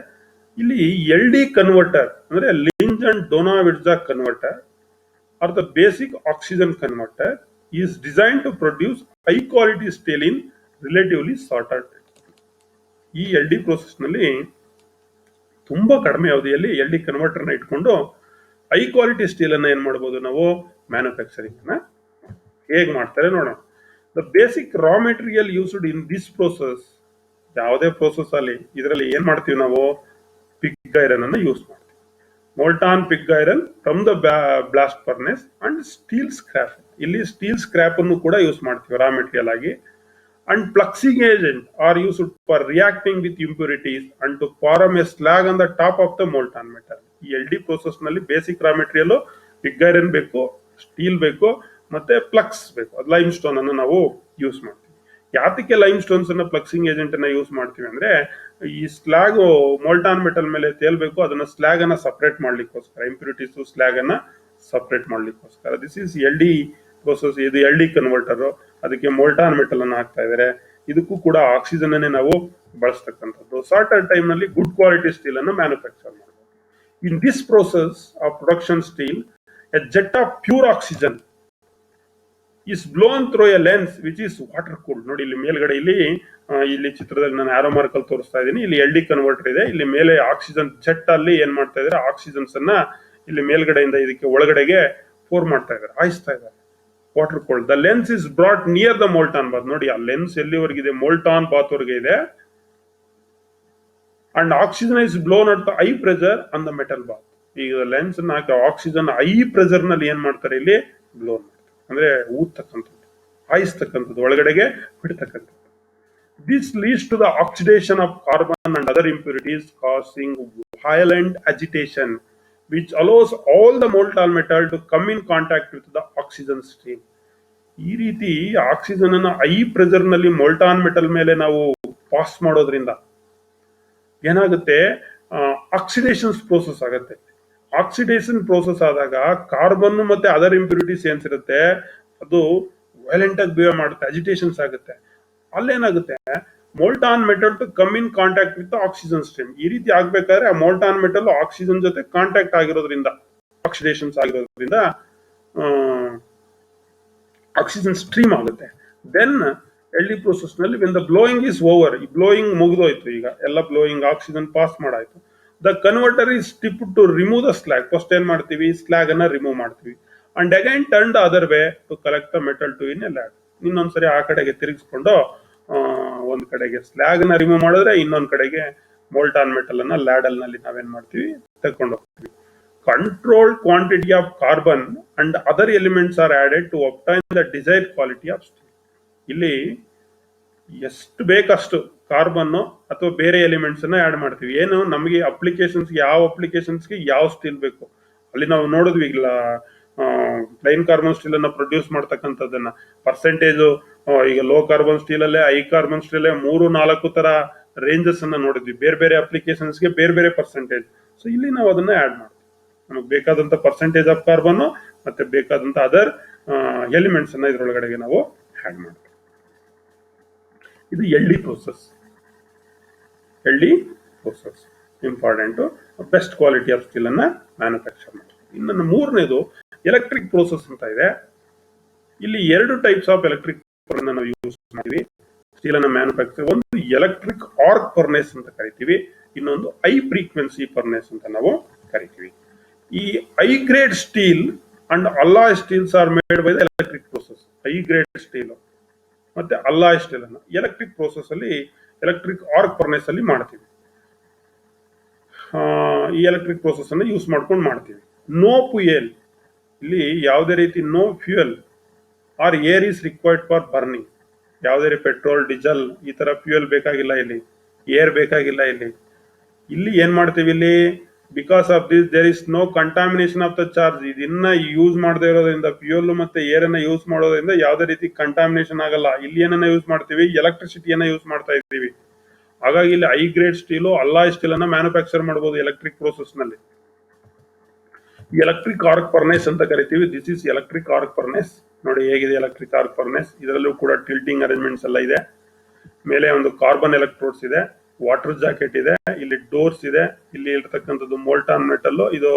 ಇಲ್ಲಿ ಎಲ್ ಡಿ ಕನ್ವರ್ಟರ್ ಅಂದ್ರೆ Linz and Donawitz converter or the basic oxygen converter is designed to produce high quality steel in relatively shorter time. ಈ ಎಲ್ ಡಿ ಪ್ರೋಸೆಸ್ ನಲ್ಲಿ ತುಂಬಾ ಕಡಿಮೆ ಅವಧಿಯಲ್ಲಿ ಎಲ್ ಡಿ ಕನ್ವರ್ಟರ್ ನ ಇಟ್ಕೊಂಡು ಹೈ ಕ್ವಾಲಿಟಿ ಸ್ಟೀಲ್ ಅನ್ನ ಏನ್ ಮಾಡಬಹುದು ನಾವು ಮ್ಯಾನುಫ್ಯಾಕ್ಚರಿಂಗ್ ಅನ್ನ ಹೇಗೆ ಮಾಡ್ತಾರೆ ನೋಡೋಣ. The basic raw material used in this process, ಯಾವುದೇ ಪ್ರೋಸೆಸ್ ಅಲ್ಲಿ ಇದರಲ್ಲಿ ಏನ್ ಮಾಡ್ತೀವಿ ನಾವು, ಪಿಗ್ ಐರನ್ ಅನ್ನು ಯೂಸ್ ಮಾಡ್ತೀವಿ. Molten pig iron from the blast furnace and steel scrap. ಇಲ್ಲಿ ಸ್ಟೀಲ್ ಸ್ಕ್ರಾಪ್ ಅನ್ನು ಕೂಡ ಯೂಸ್ ಮಾಡ್ತೀವಿ ರಾ ಮೆಟೀರಿಯಲ್ ಆಗಿ. And pluxing agent are used for reacting with impurities and to form a slag on the top of the molten metal. ಈ LD process ನಲ್ಲಿ basic raw material pig iron ಬೇಕು, ಸ್ಟೀಲ್ ಬೇಕು, ಮತ್ತೆ ಪ್ಲಕ್ಸ್ ಬೇಕು. ಲೈಮ್ ಸ್ಟೋನ್ ಅನ್ನು ನಾವು ಯೂಸ್ ಮಾಡ್ತೀವಿ. ಯಾತಕ್ಕೆ ಲೈಮ್ ಸ್ಟೋನ್ಸ್ ಅನ್ನ ಪ್ಲಕ್ಸಿಂಗ್ ಏಜೆಂಟ್ ಅನ್ನ ಯೂಸ್ ಮಾಡ್ತೀವಿ ಅಂದ್ರೆ, ಈ ಸ್ಲಾಗ್ ಮೋಲ್ಟಾನ್ ಮೆಟಲ್ ಮೇಲೆ ತೇಲ್ಬೇಕು, ಅದನ್ನ ಸ್ಲಾಗ್ ಅನ್ನ ಸಪರೇಟ್ ಮಾಡ್ಲಿಕ್ಕೋಸ್ಕರ, ಇಂಪ್ಯೂರಿಟೀಸ್ ಸ್ಲಾಗ್ ಅನ್ನ ಸಪರೇಟ್ ಮಾಡ್ಲಿಕ್ಕೋಸ್ಕರ. This is LD process. ಇದು LD ಕನ್ವರ್ಟರ್. ಅದಕ್ಕೆ ಮೋಲ್ಟಾನ್ ಮೆಟಲ್ ಅನ್ನು ಹಾಕ್ತಾ ಇದ್ದಾರೆ. ಇದಕ್ಕೂ ಕೂಡ ಆಕ್ಸಿಜನ್ ಅನ್ನೇ ನಾವು ಬಳಸ್ತಕ್ಕಂಥದ್ದು. ಸಾರ್ಟರ್ ಟೈಮ್ ನಲ್ಲಿ ಗುಡ್ ಕ್ವಾಲಿಟಿ ಸ್ಟೀಲ್ ಅನ್ನು ಮ್ಯಾನುಫ್ಯಾಕ್ಚರ್ ಮಾಡಬಹುದು. In this process of production steel, a jet of pure oxygen is blown through a lens which is water cooled. ನೋಡಿ ಇಲ್ಲಿ ಮೇಲ್ಗಡೆ ಇಲ್ಲಿ ಚಿತ್ರದಲ್ಲಿ ನಾನು ಆರೋ ಮಾರ್ಕ್ ಅಲ್ಲಿ ತೋರಿಸ್ತಾ ಇದ್ದೀನಿ. ಇಲ್ಲಿ LD ಕನ್ವರ್ಟರ್ ಇದೆ. ಇಲ್ಲಿ ಮೇಲೆ ಆಕ್ಸಿಜನ್ ಜೆಟ್ ಅಲ್ಲಿ ಏನ್ ಮಾಡ್ತಾ ಇದ್ದಾರೆ, ಆಕ್ಸಿಜನ್ಸ್ ಅನ್ನ ಇಲ್ಲಿ ಮೇಲ್ಗಡೆಯಿಂದ ಇದಕ್ಕೆ ಒಳಗಡೆಗೆ ಪೋರ್ ಮಾಡ್ತಾ ಇದ್ದಾರೆ, ಹಾಯಿಸ್ತಾ ಇದ್ದಾರೆ. Water cold. The lance is brought near the molten bath. ನೋಡಿ ಆ ಲೆನ್ಸ್ ಎಲ್ಲಿವರೆಗಿದೆ, ಮೋಲ್ಟಾನ್ ಬಾತ್ ವರೆಗೆ ಇದೆ. And oxygen is blown at the high pressure on the metal bath. ಈಗ ಲೆನ್ಸ್ ಹಾಕಿ ಆಕ್ಸಿಜನ್ ಹೈ ಪ್ರೆಷರ್ ನಲ್ಲಿ ಏನ್ ಮಾಡ್ತಾರೆ, ಇಲ್ಲಿ ಬ್ಲೋನ್ ಅಂದ್ರೆ ಊದ್ತಕ್ಕಂಥದ್ದು, ಹಾಯಿಸ್ತಕ್ಕಂಥದ್ದು, ಒಳಗಡೆಗೆ ಬಿಡ್ತಕ್ಕಂಥದ್ದು. This leads to the oxidation of carbon and other impurities, causing violent agitation, which allows all the molten metal to come in contact with the oxygen stream. ಈ ರೀತಿ ಆಕ್ಸಿಜನ್ ಅನ್ನ ಹೈ ಪ್ರೆಷರ್ ನಲ್ಲಿ ಮೋಲ್ಟಾನ್ ಮೆಟಲ್ ಮೇಲೆ ನಾವು ಪಾಸ್ ಮಾಡೋದ್ರಿಂದ ಏನಾಗುತ್ತೆ, ಆಕ್ಸಿಡೇಷನ್ ಪ್ರೋಸೆಸ್ ಆಗುತ್ತೆ. ಆಕ್ಸಿಡೇಷನ್ ಪ್ರೋಸೆಸ್ ಆದಾಗ ಕಾರ್ಬನ್ ಮತ್ತೆ ಅದರ್ ಇಂಪ್ಯೂರಿಟೀಸ್ ಏನ್ಸಿರುತ್ತೆ, ಅದು ವೈಲೆಂಟ್ ಆಗಿ ಬಿಹೇವ್ ಮಾಡುತ್ತೆ, ಅಜಿಟೇಷನ್ಸ್ ಆಗುತ್ತೆ. ಅಲ್ಲೇನಾಗುತ್ತೆ, molten metal to come in contact with oxygen stream. ಈ ರೀತಿ ಆಗ್ಬೇಕಾದ್ರೆ ಆ ಮೋಲ್ಟಾನ್ ಮೆಟಲ್ ಆಕ್ಸಿಜನ್ ಜೊತೆ ಕಾಂಟ್ಯಾಕ್ಟ್ ಆಗಿರೋದ್ರಿಂದ, ಆಕ್ಸಿಡೇಷನ್ಸ್ ಆಗಿರೋದ್ರಿಂದ ಆಕ್ಸಿಜನ್ ಸ್ಟ್ರೀಮ್ ಆಗುತ್ತೆ. ದೆನ್ LD ಪ್ರೋಸೆಸ್ ನಲ್ಲಿ when the blowing is over, ಈ ಬ್ಲೋಯಿಂಗ್ ಮುಗಿದೋಯ್ತು, ಈಗ ಎಲ್ಲ ಬ್ಲೋಯಿಂಗ್ ಆಕ್ಸಿಜನ್ ಪಾಸ್ ಮಾಡಾಯ್ತು. The converter is tip to remove the slag. First ಏನ್ ಮಾಡ್ತೀವಿ, ಸ್ಲಾಗ್ ಅನ್ನ ರಿಮೂವ್ ಮಾಡ್ತೀವಿ. And again turn the other way to collect the metal to in a ಲ್ಯಾಗ್. ಇನ್ನೊಂದ್ಸರಿ ಆ ಕಡೆಗೆ ತಿರುಗಿಸ್ಕೊಂಡು ಒಂದ್ ಕಡೆಗೆ ಸ್ಲಾಗ್ ನ ರಿಮೂವ್ ಮಾಡಿದ್ರೆ, ಇನ್ನೊಂದ್ ಕಡೆಗೆ ಮೋಲ್ಟಾನ್ ಮೆಟಲ್ ಅನ್ನ ಲ್ಯಾಡಲ್ ನಲ್ಲಿ ನಾವೇನ್ ಮಾಡ್ತೀವಿ, ತಕೊಂಡು ಹೋಗ್ತೀವಿ. Controlled quantity of carbon and other elements are added to obtain the desired quality of steel. ಇಲ್ಲಿ ಎಷ್ಟು ಬೇಕಷ್ಟು ಕಾರ್ಬನ್ ಅಥವಾ ಬೇರೆ ಎಲಿಮೆಂಟ್ಸ್ ಅನ್ನ ಆಡ್ ಮಾಡ್ತೀವಿ. ಏನು ನಮಗೆ ಅಪ್ಲಿಕೇಶನ್ಸ್, ಯಾವ ಅಪ್ಲಿಕೇಶನ್ಸ್ಗೆ ಯಾವ ಸ್ಟೀಲ್ ಬೇಕು, ಅಲ್ಲಿ ನಾವು ನೋಡಿದ್ವಿ. ಇಲ್ಲ ಪ್ಲೈನ್ ಕಾರ್ಬನ್ ಸ್ಟೀಲ್ ಅನ್ನ ಪ್ರೊಡ್ಯೂಸ್ ಮಾಡ್ತಕ್ಕಂಥದ್ದನ್ನ ಪರ್ಸೆಂಟೇಜ್, ಈಗ ಲೋ ಕಾರ್ಬನ್ ಸ್ಟೀಲ್ ಅಲ್ಲೇ, ಹೈ ಕಾರ್ಬನ್ ಸ್ಟೀಲ್ 3-4 ತರ ರೇಂಜಸ್ ಅನ್ನ ನೋಡಿದ್ವಿ. ಬೇರೆ ಬೇರೆ ಅಪ್ಲಿಕೇಶನ್ಸ್ಗೆ ಬೇರೆ ಬೇರೆ ಪರ್ಸೆಂಟೇಜ್. ಸೊ ಇಲ್ಲಿ ನಾವು ಅದನ್ನ ಆಡ್ ಮಾಡ್ತೀವಿ. ನಮಗೆ ಬೇಕಾದಂತ ಪರ್ಸೆಂಟೇಜ್ ಆಫ್ ಕಾರ್ಬನ್ ಮತ್ತೆ ಬೇಕಾದಂತ ಅದರ್ ಎಲಿಮೆಂಟ್ಸ್ ಅನ್ನ ಇದ್ರೊಳಗಡೆಗೆ ನಾವು ಆಡ್ ಮಾಡ್ತೀವಿ. ಇದು LD process. LD process important. Best quality of steel ಅನ್ನ ಮ್ಯಾನುಫ್ಯಾಕ್ಚರ್ ಮಾಡ್ತೀವಿ. ಇನ್ನು ಮೂರನೇದು ಎಲೆಕ್ಟ್ರಿಕ್ ಪ್ರೋಸೆಸ್ ಅಂತ ಇದೆ. ಇಲ್ಲಿ 2 ಟೈಪ್ಸ್ ಆಫ್ ಎಲೆಕ್ಟ್ರಿಕ್ ನಾವು ಯೂಸ್ ಮಾಡ್ತೀವಿ ಸ್ಟೀಲ್ ಅನ್ನ ಮ್ಯಾನುಫ್ಯಾಕ್ಚರ್. ಒಂದು ಎಲೆಕ್ಟ್ರಿಕ್ ಆರ್ಕ್ ಫರ್ನೇಸ್ ಅಂತ ಕರಿತೀವಿ, ಇನ್ನೊಂದು ಹೈ ಫ್ರೀಕ್ವೆನ್ಸಿ ಫರ್ನೇಸ್ ಅಂತ ನಾವು ಕರಿತೀವಿ. ಈ high grade steel and alloy steels are made by the electric process. High grade steel ಮತ್ತೆ ಅಲಾಯ್ ಸ್ಟೀಲ್ ಅನ್ನ ಎಲೆಕ್ಟ್ರಿಕ್ ಪ್ರೋಸೆಸ್ ಅಲ್ಲಿ, ಎಲೆಕ್ಟ್ರಿಕ್ ಆರ್ಕ್ ಫರ್ನೇಸ್ ಅಲ್ಲಿ ಮಾಡ್ತೀವಿ. ಈ ಎಲೆಕ್ಟ್ರಿಕ್ ಪ್ರೋಸೆಸ್ ಅನ್ನ ಯೂಸ್ ಮಾಡ್ಕೊಂಡು ಮಾಡ್ತೀವಿ. ನೋ ಫ್ಯೂಯಲ್, ಇಲ್ಲಿ ಯಾವುದೇ ರೀತಿ no fuel or air is required for burning. ಯಾವುದೇ ಪೆಟ್ರೋಲ್, ಡೀಸೆಲ್ ಈ ತರ ಫ್ಯೂಯಲ್ ಬೇಕಾಗಿಲ್ಲ, ಇಲ್ಲಿ ಏರ್ ಬೇಕಾಗಿಲ್ಲ. ಇಲ್ಲಿ ಏನ್ ಮಾಡ್ತೀವಿ, ಇಲ್ಲಿ because of this there is no contamination of the charge. ಇದನ್ನ ಯೂಸ್ ಮಾಡದೇ ಇರೋದ್ರಿಂದ, ಫ್ಯೂಯಲ್ ಮತ್ತೆ ಏರ್ ಅನ್ನ ಯೂಸ್ ಮಾಡೋದ್ರಿಂದ ಯಾವುದೇ ರೀತಿ ಕಂಟಾಮಿನೇಷನ್ ಆಗಲ್ಲ. ಇಲ್ಲಿ ಏನನ್ನ ಯೂಸ್ ಮಾಡ್ತೀವಿ, ಎಲೆಕ್ಟ್ರಿಸಿಟಿಯನ್ನ ಯೂಸ್ ಮಾಡ್ತಾ ಇದ್ದೀವಿ. ಹಾಗಾಗಿ ಇಲ್ಲಿ high grade steel, alloy steel ಅನ್ನ ಮ್ಯಾನುಫ್ಯಾಕ್ಚರ್ ಮಾಡಬಹುದು ಎಲೆಕ್ಟ್ರಿಕ್ ಪ್ರೋಸೆಸ್ ನಲ್ಲಿ. ಎಲೆಕ್ಟ್ರಿಕ್ ಆರ್ಕ್ ಫರ್ನೇಸ್ ಅಂತ ಕರಿತೀವಿ. This is electric arc furnace. ನೋಡಿ ಹೇಗಿದೆ ಎಲೆಕ್ಟ್ರಿಕ್ ಆರ್ಕ್ ಫರ್ನೇಸ್. ಇದರಲ್ಲೂ ಕೂಡ ಟಿಲ್ಟಿಂಗ್ ಅರೇಂಜ್ಮೆಂಟ್ಸ್ ಎಲ್ಲ ಇದೆ. ಮೇಲೆ ಒಂದು ಕಾರ್ಬನ್ ಎಲೆಕ್ಟ್ರೋಡ್ಸ್ ಇದೆ, ವಾಟರ್ ಜಾಕೆಟ್ ಇದೆ, ಇಲ್ಲಿ ಡೋರ್ಸ್ ಇದೆ, ಇಲ್ಲಿ ಇರ್ತಕ್ಕಂಥದ್ದು ಮೋಲ್ಟಾನ್ ಮೆಟಲ್, ಇದು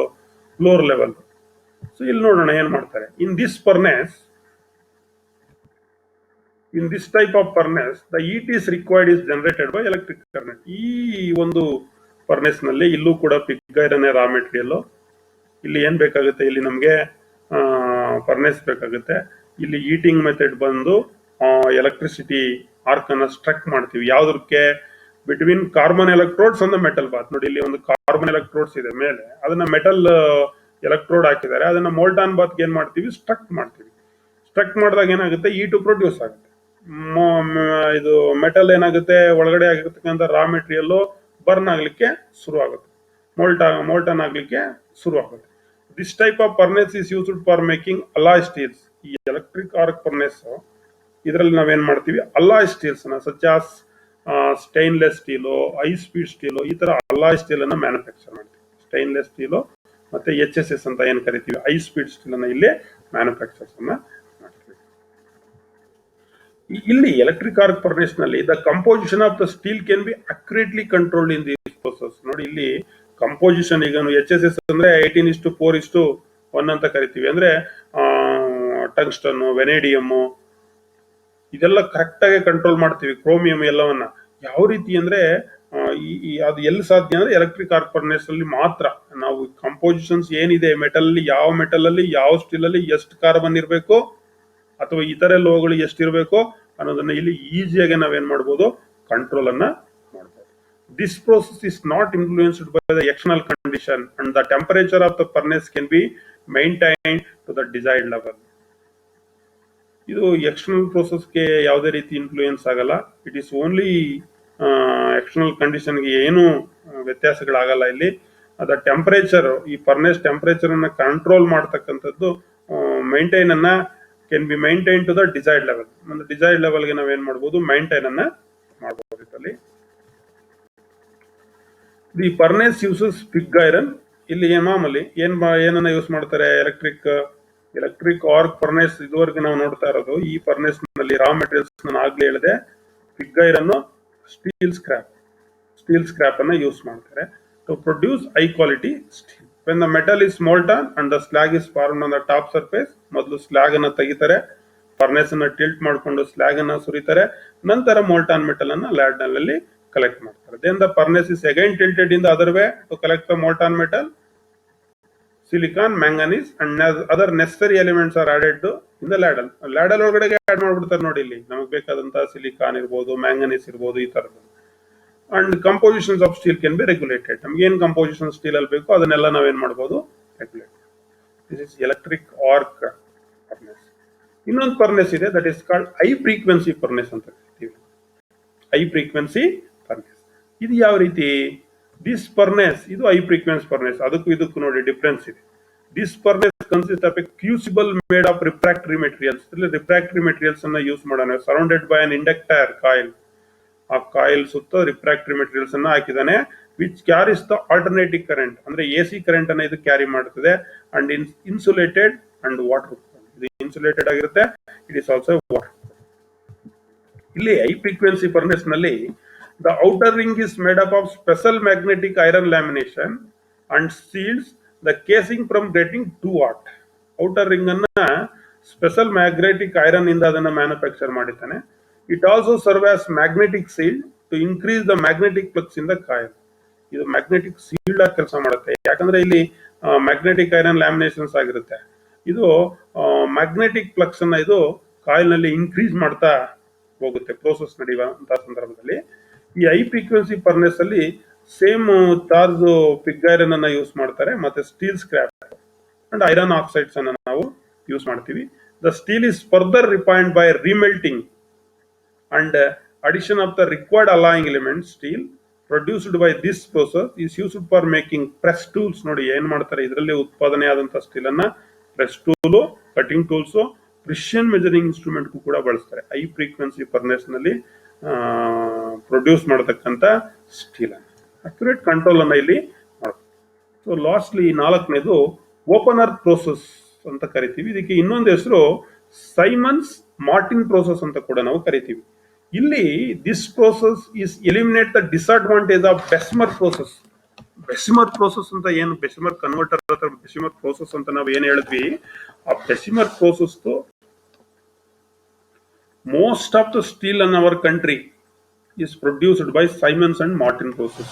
ಫ್ಲೋರ್ ಲೆವೆಲ್. ಸೊ ಇಲ್ಲಿ ನೋಡೋಣ ಏನ್ ಮಾಡ್ತಾರೆ. In this furnace, in this type of furnace the heat is required is generated by electric current. ಈ ಒಂದು ಫರ್ನೇಸ್ ನಲ್ಲಿ ಇಲ್ಲೂ ಕೂಡ ಪಿಗ್ ಐರನ್ ರಾ ಮೆಟೀರಿಯಲ್. ಇಲ್ಲಿ ಏನ್ ಬೇಕಾಗುತ್ತೆ, ಇಲ್ಲಿ ನಮ್ಗೆ ಫರ್ನೇಸ್ ಬೇಕಾಗುತ್ತೆ. ಇಲ್ಲಿ ಹೀಟಿಂಗ್ ಮೆಥಡ್ ಬಂದು ಎಲೆಕ್ಟ್ರಿಸಿಟಿ ಆರ್ಕ್ ಅನ್ನ ಸ್ಟ್ರಕ್ ಮಾಡ್ತೀವಿ. ಯಾವ್ದಕ್ಕೆ, between carbon electrodes and metal bath. ನೋಡಿ ಇಲ್ಲಿ ಒಂದು ಕಾರ್ಬನ್ ಎಲೆಕ್ಟ್ರೋಡ್ಸ್ ಇದೆ ಮೇಲೆ, ಅದನ್ನ ಮೆಟಲ್ ಎಲೆಕ್ಟ್ರೋಡ್ ಹಾಕಿದ್ದಾರೆ. ಅದನ್ನ ಮೋಲ್ಟಾನ್ ಬಾತ್ ಏನ್ ಮಾಡ್ತೀವಿ, ಸ್ಟ್ರಕ್ ಮಾಡ್ತೀವಿ. ಸ್ಟ್ರಕ್ ಮಾಡಿದಾಗ ಏನಾಗುತ್ತೆ, E2 ಪ್ರೊಡ್ಯೂಸ್ ಆಗುತ್ತೆ. ಇದು ಮೆಟಲ್ ಏನಾಗುತ್ತೆ, ಒಳಗಡೆ ಆಗಿರ್ತಕ್ಕಂಥ ರಾ ಮೆಟೀರಿಯಲ್ ಬರ್ನ್ ಆಗ್ಲಿಕ್ಕೆ ಶುರು ಆಗುತ್ತೆ, ಮೋಲ್ಟನ್ ಆಗ್ಲಿಕ್ಕೆ ಶುರು ಆಗುತ್ತೆ. This type of furnace is used for making alloy steels. ಈ ಎಲೆಕ್ಟ್ರಿಕ್ ಆರ್ಕ್ ಫರ್ನೆಸ್ ಇದರಲ್ಲಿ ನಾವೇನ್ ಮಾಡ್ತೀವಿ, ಅಲಾಯ್ ಸ್ಟೀಲ್ಸ್ ನ such as stainless steel, high speed steel, ಈ ತರ ಅಲಾಯ್ ಸ್ಟೀಲ್ ಅನ್ನ ಮ್ಯಾನುಫ್ಯಾಕ್ಚರ್ ಮಾಡ್ತೀವಿ. ಸ್ಟೈನ್ಲೆಸ್ ಸ್ಟೀಲು ಮತ್ತೆ HSS ಅಂತ ಏನ್ ಕರಿತೀವಿ, ಹೈ ಸ್ಪೀಡ್ ಸ್ಟೀಲ್ ಅನ್ನ ಇಲ್ಲಿ ಮ್ಯಾನುಫ್ಯಾಕ್ಚರ್ಸ್ ಅನ್ನ ಮಾಡ್ತೀವಿ. ಇಲ್ಲಿ ಎಲೆಕ್ಟ್ರಿಕ್ ಆರ್ಕ್ ಫರ್ನೆಸ್ ನಲ್ಲಿ the composition of the steel can B accurately controlled in this process. ನೋಡಿ ಇಲ್ಲಿ ಕಂಪೋಸಿಷನ್, ಈಗ HSS ಅಂದ್ರೆ 18:4:1 ಅಂತ ಕರಿತೀವಿ. ಅಂದ್ರೆ ಟಂಗ್ಸ್ಟನ್, ವೆನೇಡಿಯಮ್ ಇದೆಲ್ಲ ಕರೆಕ್ಟ್ ಆಗಿ ಕಂಟ್ರೋಲ್ ಮಾಡ್ತೀವಿ. ಕ್ರೋಮಿಯಂ ಎಲ್ಲವನ್ನ ಯಾವ ರೀತಿ ಅಂದ್ರೆ ಅದು ಎಲ್ಲಿ ಸಾಧ್ಯ ಅಂದ್ರೆ ಎಲೆಕ್ಟ್ರಿಕ್ ಆರ್ಕ್ ಫರ್ನೆಸ್ ಅಲ್ಲಿ ಮಾತ್ರ. ನಾವು ಕಂಪೋಸಿಷನ್ಸ್ ಏನಿದೆ ಮೆಟಲ್ ಅಲ್ಲಿ, ಯಾವ ಮೆಟಲ್ ಅಲ್ಲಿ ಯಾವ ಸ್ಟೀಲ್ ಅಲ್ಲಿ ಎಷ್ಟು ಕಾರ್ಬನ್ ಇರಬೇಕು ಅಥವಾ ಇತರೆ ಲೋಹಗಳು ಎಷ್ಟಿರಬೇಕು ಅನ್ನೋದನ್ನ ಇಲ್ಲಿ ಈಸಿಯಾಗಿ ನಾವೇನ್ ಮಾಡ್ಬೋದು, ಕಂಟ್ರೋಲ್ ಅನ್ನ ಮಾಡ್ಬೋದು. This process is not influenced by the external condition and the temperature of the furnace can be maintained to the desired level. ಇದು ಎಕ್ಸ್ಟರ್ನಲ್ ಪ್ರೋಸೆಸ್ಗೆ ಯಾವುದೇ ರೀತಿ ಇನ್ಫ್ಲೂಯೆನ್ಸ್ ಆಗಲ್ಲ. ಇಟ್ ಈಸ್ ಓನ್ಲಿ ಎಕ್ಸ್ಟರ್ನಲ್ ಕಂಡೀಷನ್ಗೆ ಏನು ವ್ಯತ್ಯಾಸಗಳಾಗಲ್ಲ. ಇಲ್ಲಿ ಅದ ಟೆಂಪರೇಚರ್, ಈ ಫರ್ನೆಸ್ ಟೆಂಪರೇಚರ್ ಅನ್ನ ಕಂಟ್ರೋಲ್ ಮಾಡ್ತಕ್ಕಂಥದ್ದು ಮೈಂಟೈನ್ ಅನ್ನ can be maintain to the desired level. ಒಂದು ಡಿಸೈರ್ಡ್ ಲೆವೆಲ್ಗೆ ನಾವೇನ್ ಮಾಡ್ಬೋದು, ಮೈಂಟೈನ್ ಅನ್ನ ಮಾಡಬಹುದು. ಇದರಲ್ಲಿ the furnace uses pig iron. ಇಲ್ಲಿ ಮಾಮೂಲಿ ಏನನ್ನ ಯೂಸ್ ಮಾಡ್ತಾರೆ, ಎಲೆಕ್ಟ್ರಿಕ್ ಆರ್ಕ್ ಫರ್ನೆಸ್ ಇದುವರೆಗೆ ನಾವು ನೋಡ್ತಾ ಇರೋದು. ಈ ಫರ್ನೆಸ್ ನಲ್ಲಿ ರಾ ಮೆಟೀರಿಯಲ್ಸ್ ನಾನು ಆಗ್ಲೇ ಹೇಳಿದೆ, ಪಿಗ್ ಐರನ್, ಸ್ಟೀಲ್ ಸ್ಕ್ರಾಪ್ ಅನ್ನ ಯೂಸ್ ಮಾಡ್ತಾರೆ to produce high quality steel. When the metal is molten and the slag is formed on the top surface, ಮೊದಲು ಸ್ಲಾಗ್ ಅನ್ನ ತೆಗಿತಾರೆ, ಫರ್ನೆಸ್ ಅನ್ನ ಟಿಲ್ಟ್ ಮಾಡಿಕೊಂಡು ಸ್ಲಾಗ್ ಅನ್ನ ಸುರಿತಾರೆ, ನಂತರ ಮೋಲ್ಟಾನ್ ಮೆಟಲ್ ಅನ್ನ ಲ್ಯಾಡ್ ನಲ್ಲಿ ಕಲೆಕ್ಟ್ ಮಾಡ್ತಾರೆ. Then the furnace is again tilted in the other way to collect the molten metal, silicon, manganese and other necessary elements are added to in the ladle. ladle ಒಳಗಡೆ ಆಡ್ ಮಾಡ್ಬಿಡ್ತಾರೆ. ನೋಡಿ ಇಲ್ಲಿ ನಮಗೆ ಬೇಕಾದಂತ ಸಿಲಿಕಾನ್ ಇರಬಹುದು, ಮ್ಯಾಂಗನೀಸ್ ಇರಬಹುದು, ಈ ತರದ್ದು. And compositions of steel can be regulated. ನಮ್ಗೆ ಏನ್ ಕಂಪೋಸಿಷನ್ ಸ್ಟೀಲ್ ಅಲ್ಲಿ ಬೇಕು ಅದನ್ನೆಲ್ಲ ನಾವೇನ್ ಮಾಡಬಹುದು, regulate. This is electric arc furnace. ಇನ್ನೊಂದು ಫರ್ನೆಸ್ ಇದೆ, that is called high frequency furnace ಅಂತ ಕರಿತೀವಿ. ಹೈ ಫ್ರೀಕ್ವೆನ್ಸಿ ಫರ್ನೆಸ್ ಇದು ಯಾವ ರೀತಿ, ದಿಸ್ ಫರ್ನೆಸ್ ಇದು ಹೈ ಫ್ರೀಕ್ವೆನ್ಸಿ ಫರ್ನೆಸ್. ಅದಕ್ಕೂ ಇದಕ್ಕೂ ನೋಡಿ ಡಿಫರೆನ್ಸ್ ಇದೆ. This furnace consist of a crucible made of refractory materials. ಇಲ್ಲಿ ರಿಫ್ರಾಕ್ಟರಿ ಮೆಟೀರಿಯಲ್ಸ್ ಅನ್ನ ಯೂಸ್ ಮಾಡೋಣ. Surrounded by an inductor coil. ಆ ಕಾಯಿಲ್ ಸುತ್ತ ರಿಫ್ರಾಕ್ಟರಿ ಮೆಟೀರಿಯಲ್ಸ್ ಅನ್ನ ಹಾಕಿದಾನೆ, which carries the alternative current. ಅಂದ್ರೆ AC ಕರೆಂಟ್ ಅನ್ನ ಇದು ಕ್ಯಾರಿ ಮಾಡುತ್ತದೆ. And insulated and water. ಇದು ಇನ್ಸುಲೇಟೆಡ್ ಆಗಿರುತ್ತೆ, ಇಟ್ ಇಸ್ ಆಲ್ಸೋ ವಾಟರ್. ಇಲ್ಲಿ ಹೈ ಫ್ರೀಕ್ವೆನ್ಸಿ ಫರ್ನೆಸ್ ನಲ್ಲಿ the outer ring is made up of special magnetic iron lamination and shields the casing from getting too hot. Outer ring ಅನ್ನ ಸ್ಪೆಷಲ್ ಮ್ಯಾಗ್ನೆಟಿಕ್ ಐರನ್ ಇಂದ ಅದನ್ನ ಮ್ಯಾನುಫ್ಯಾಕ್ಚರ್ ಮಾಡಿದ್ದಾನೆ. It also serve as magnetic shield to increase the magnetic flux in the coil. ಇದು ಮ್ಯಾಗ್ನೆಟಿಕ್ ಸೀಲ್ಡ್ ಆಗಿ ಕೆಲಸ ಮಾಡುತ್ತೆ. ಯಾಕಂದ್ರೆ ಇಲ್ಲಿ ಮ್ಯಾಗ್ನೆಟಿಕ್ ಐರನ್ ಲ್ಯಾಮಿನೇಷನ್ಸ್ ಆಗಿರುತ್ತೆ. ಇದು ಮ್ಯಾಗ್ನೆಟಿಕ್ ಫ್ಲಕ್ಸ್ ಅನ್ನ ಇದು ಕಾಯಿಲ್ ನಲ್ಲಿ ಇನ್ಕ್ರೀಸ್ ಮಾಡ್ತಾ ಹೋಗುತ್ತೆ ಪ್ರೋಸೆಸ್ ನಡೆಯುವಂತ ಸಂದರ್ಭದಲ್ಲಿ. ಈ ಹೈ ಫ್ರೀಕ್ವೆನ್ಸಿ ಫರ್ನೆಸ್ ಅಲ್ಲಿ ಸೇಮ್ ಚಾರ್ಜ್ ಪಿಗ್ ಐರನ್ ಅನ್ನ ಯೂಸ್ ಮಾಡ್ತಾರೆ, ಮತ್ತೆ steel scrap and iron oxides ಅನ್ನ ನಾವು ಯೂಸ್ ಮಾಡ್ತೀವಿ. The steel is further refined by remelting and addition of the required alloying element. Steel produced by this process is used for making press tools. ನೋಡಿ ಏನ್ ಮಾಡ್ತಾರೆ, ಇದರಲ್ಲಿ ಉತ್ಪಾದನೆ ಆದಂತಹ ಸ್ಟೀಲ್ ಅನ್ನ press tool, cutting tools, precision measuring instrument ಕೂಡ ಬಳಸ್ತಾರೆ. ಹೈ ಫ್ರೀಕ್ವೆನ್ಸಿ ಫರ್ನೆಸ್ ನಲ್ಲಿ ಪ್ರೊಡ್ಯೂಸ್ ಮಾಡತಕ್ಕಂತ ಸ್ಟೀಲ್ ಅನ್ನ ಅಕ್ಯುರೇಟ್ ಕಂಟ್ರೋಲ್ ಅನ್ನ ಇಲ್ಲಿ ಮಾಡಬೇಕು. ಸೊ ಲಾಸ್ಟ್ಲಿ ನಾಲ್ಕನೇದು ಓಪನ್ ಅರ್ತ್ ಪ್ರೋಸೆಸ್ ಅಂತ ಕರಿತೀವಿ. ಇದಕ್ಕೆ ಇನ್ನೊಂದು ಹೆಸರು ಸೈಮನ್ಸ್ ಮಾರ್ಟಿನ್ ಪ್ರೋಸೆಸ್ ಅಂತ ಕೂಡ ನಾವು ಕರಿತೀವಿ. ಇಲ್ಲಿ this process is eliminate the disadvantage of Bessemer process. Bessemer process ಅಂತ ಏನು, ಬೆಸಿಮರ್ ಕನ್ವರ್ಟರ್ ಅಥವಾ ಬೆಸಿಮರ್ ಪ್ರೋಸೆಸ್ ಅಂತ ನಾವು ಏನ್ ಹೇಳಿದ್ವಿ, ಆ ಬೆಸಿಮರ್ process most of the steel in our country is produced by Siemens and Martin process.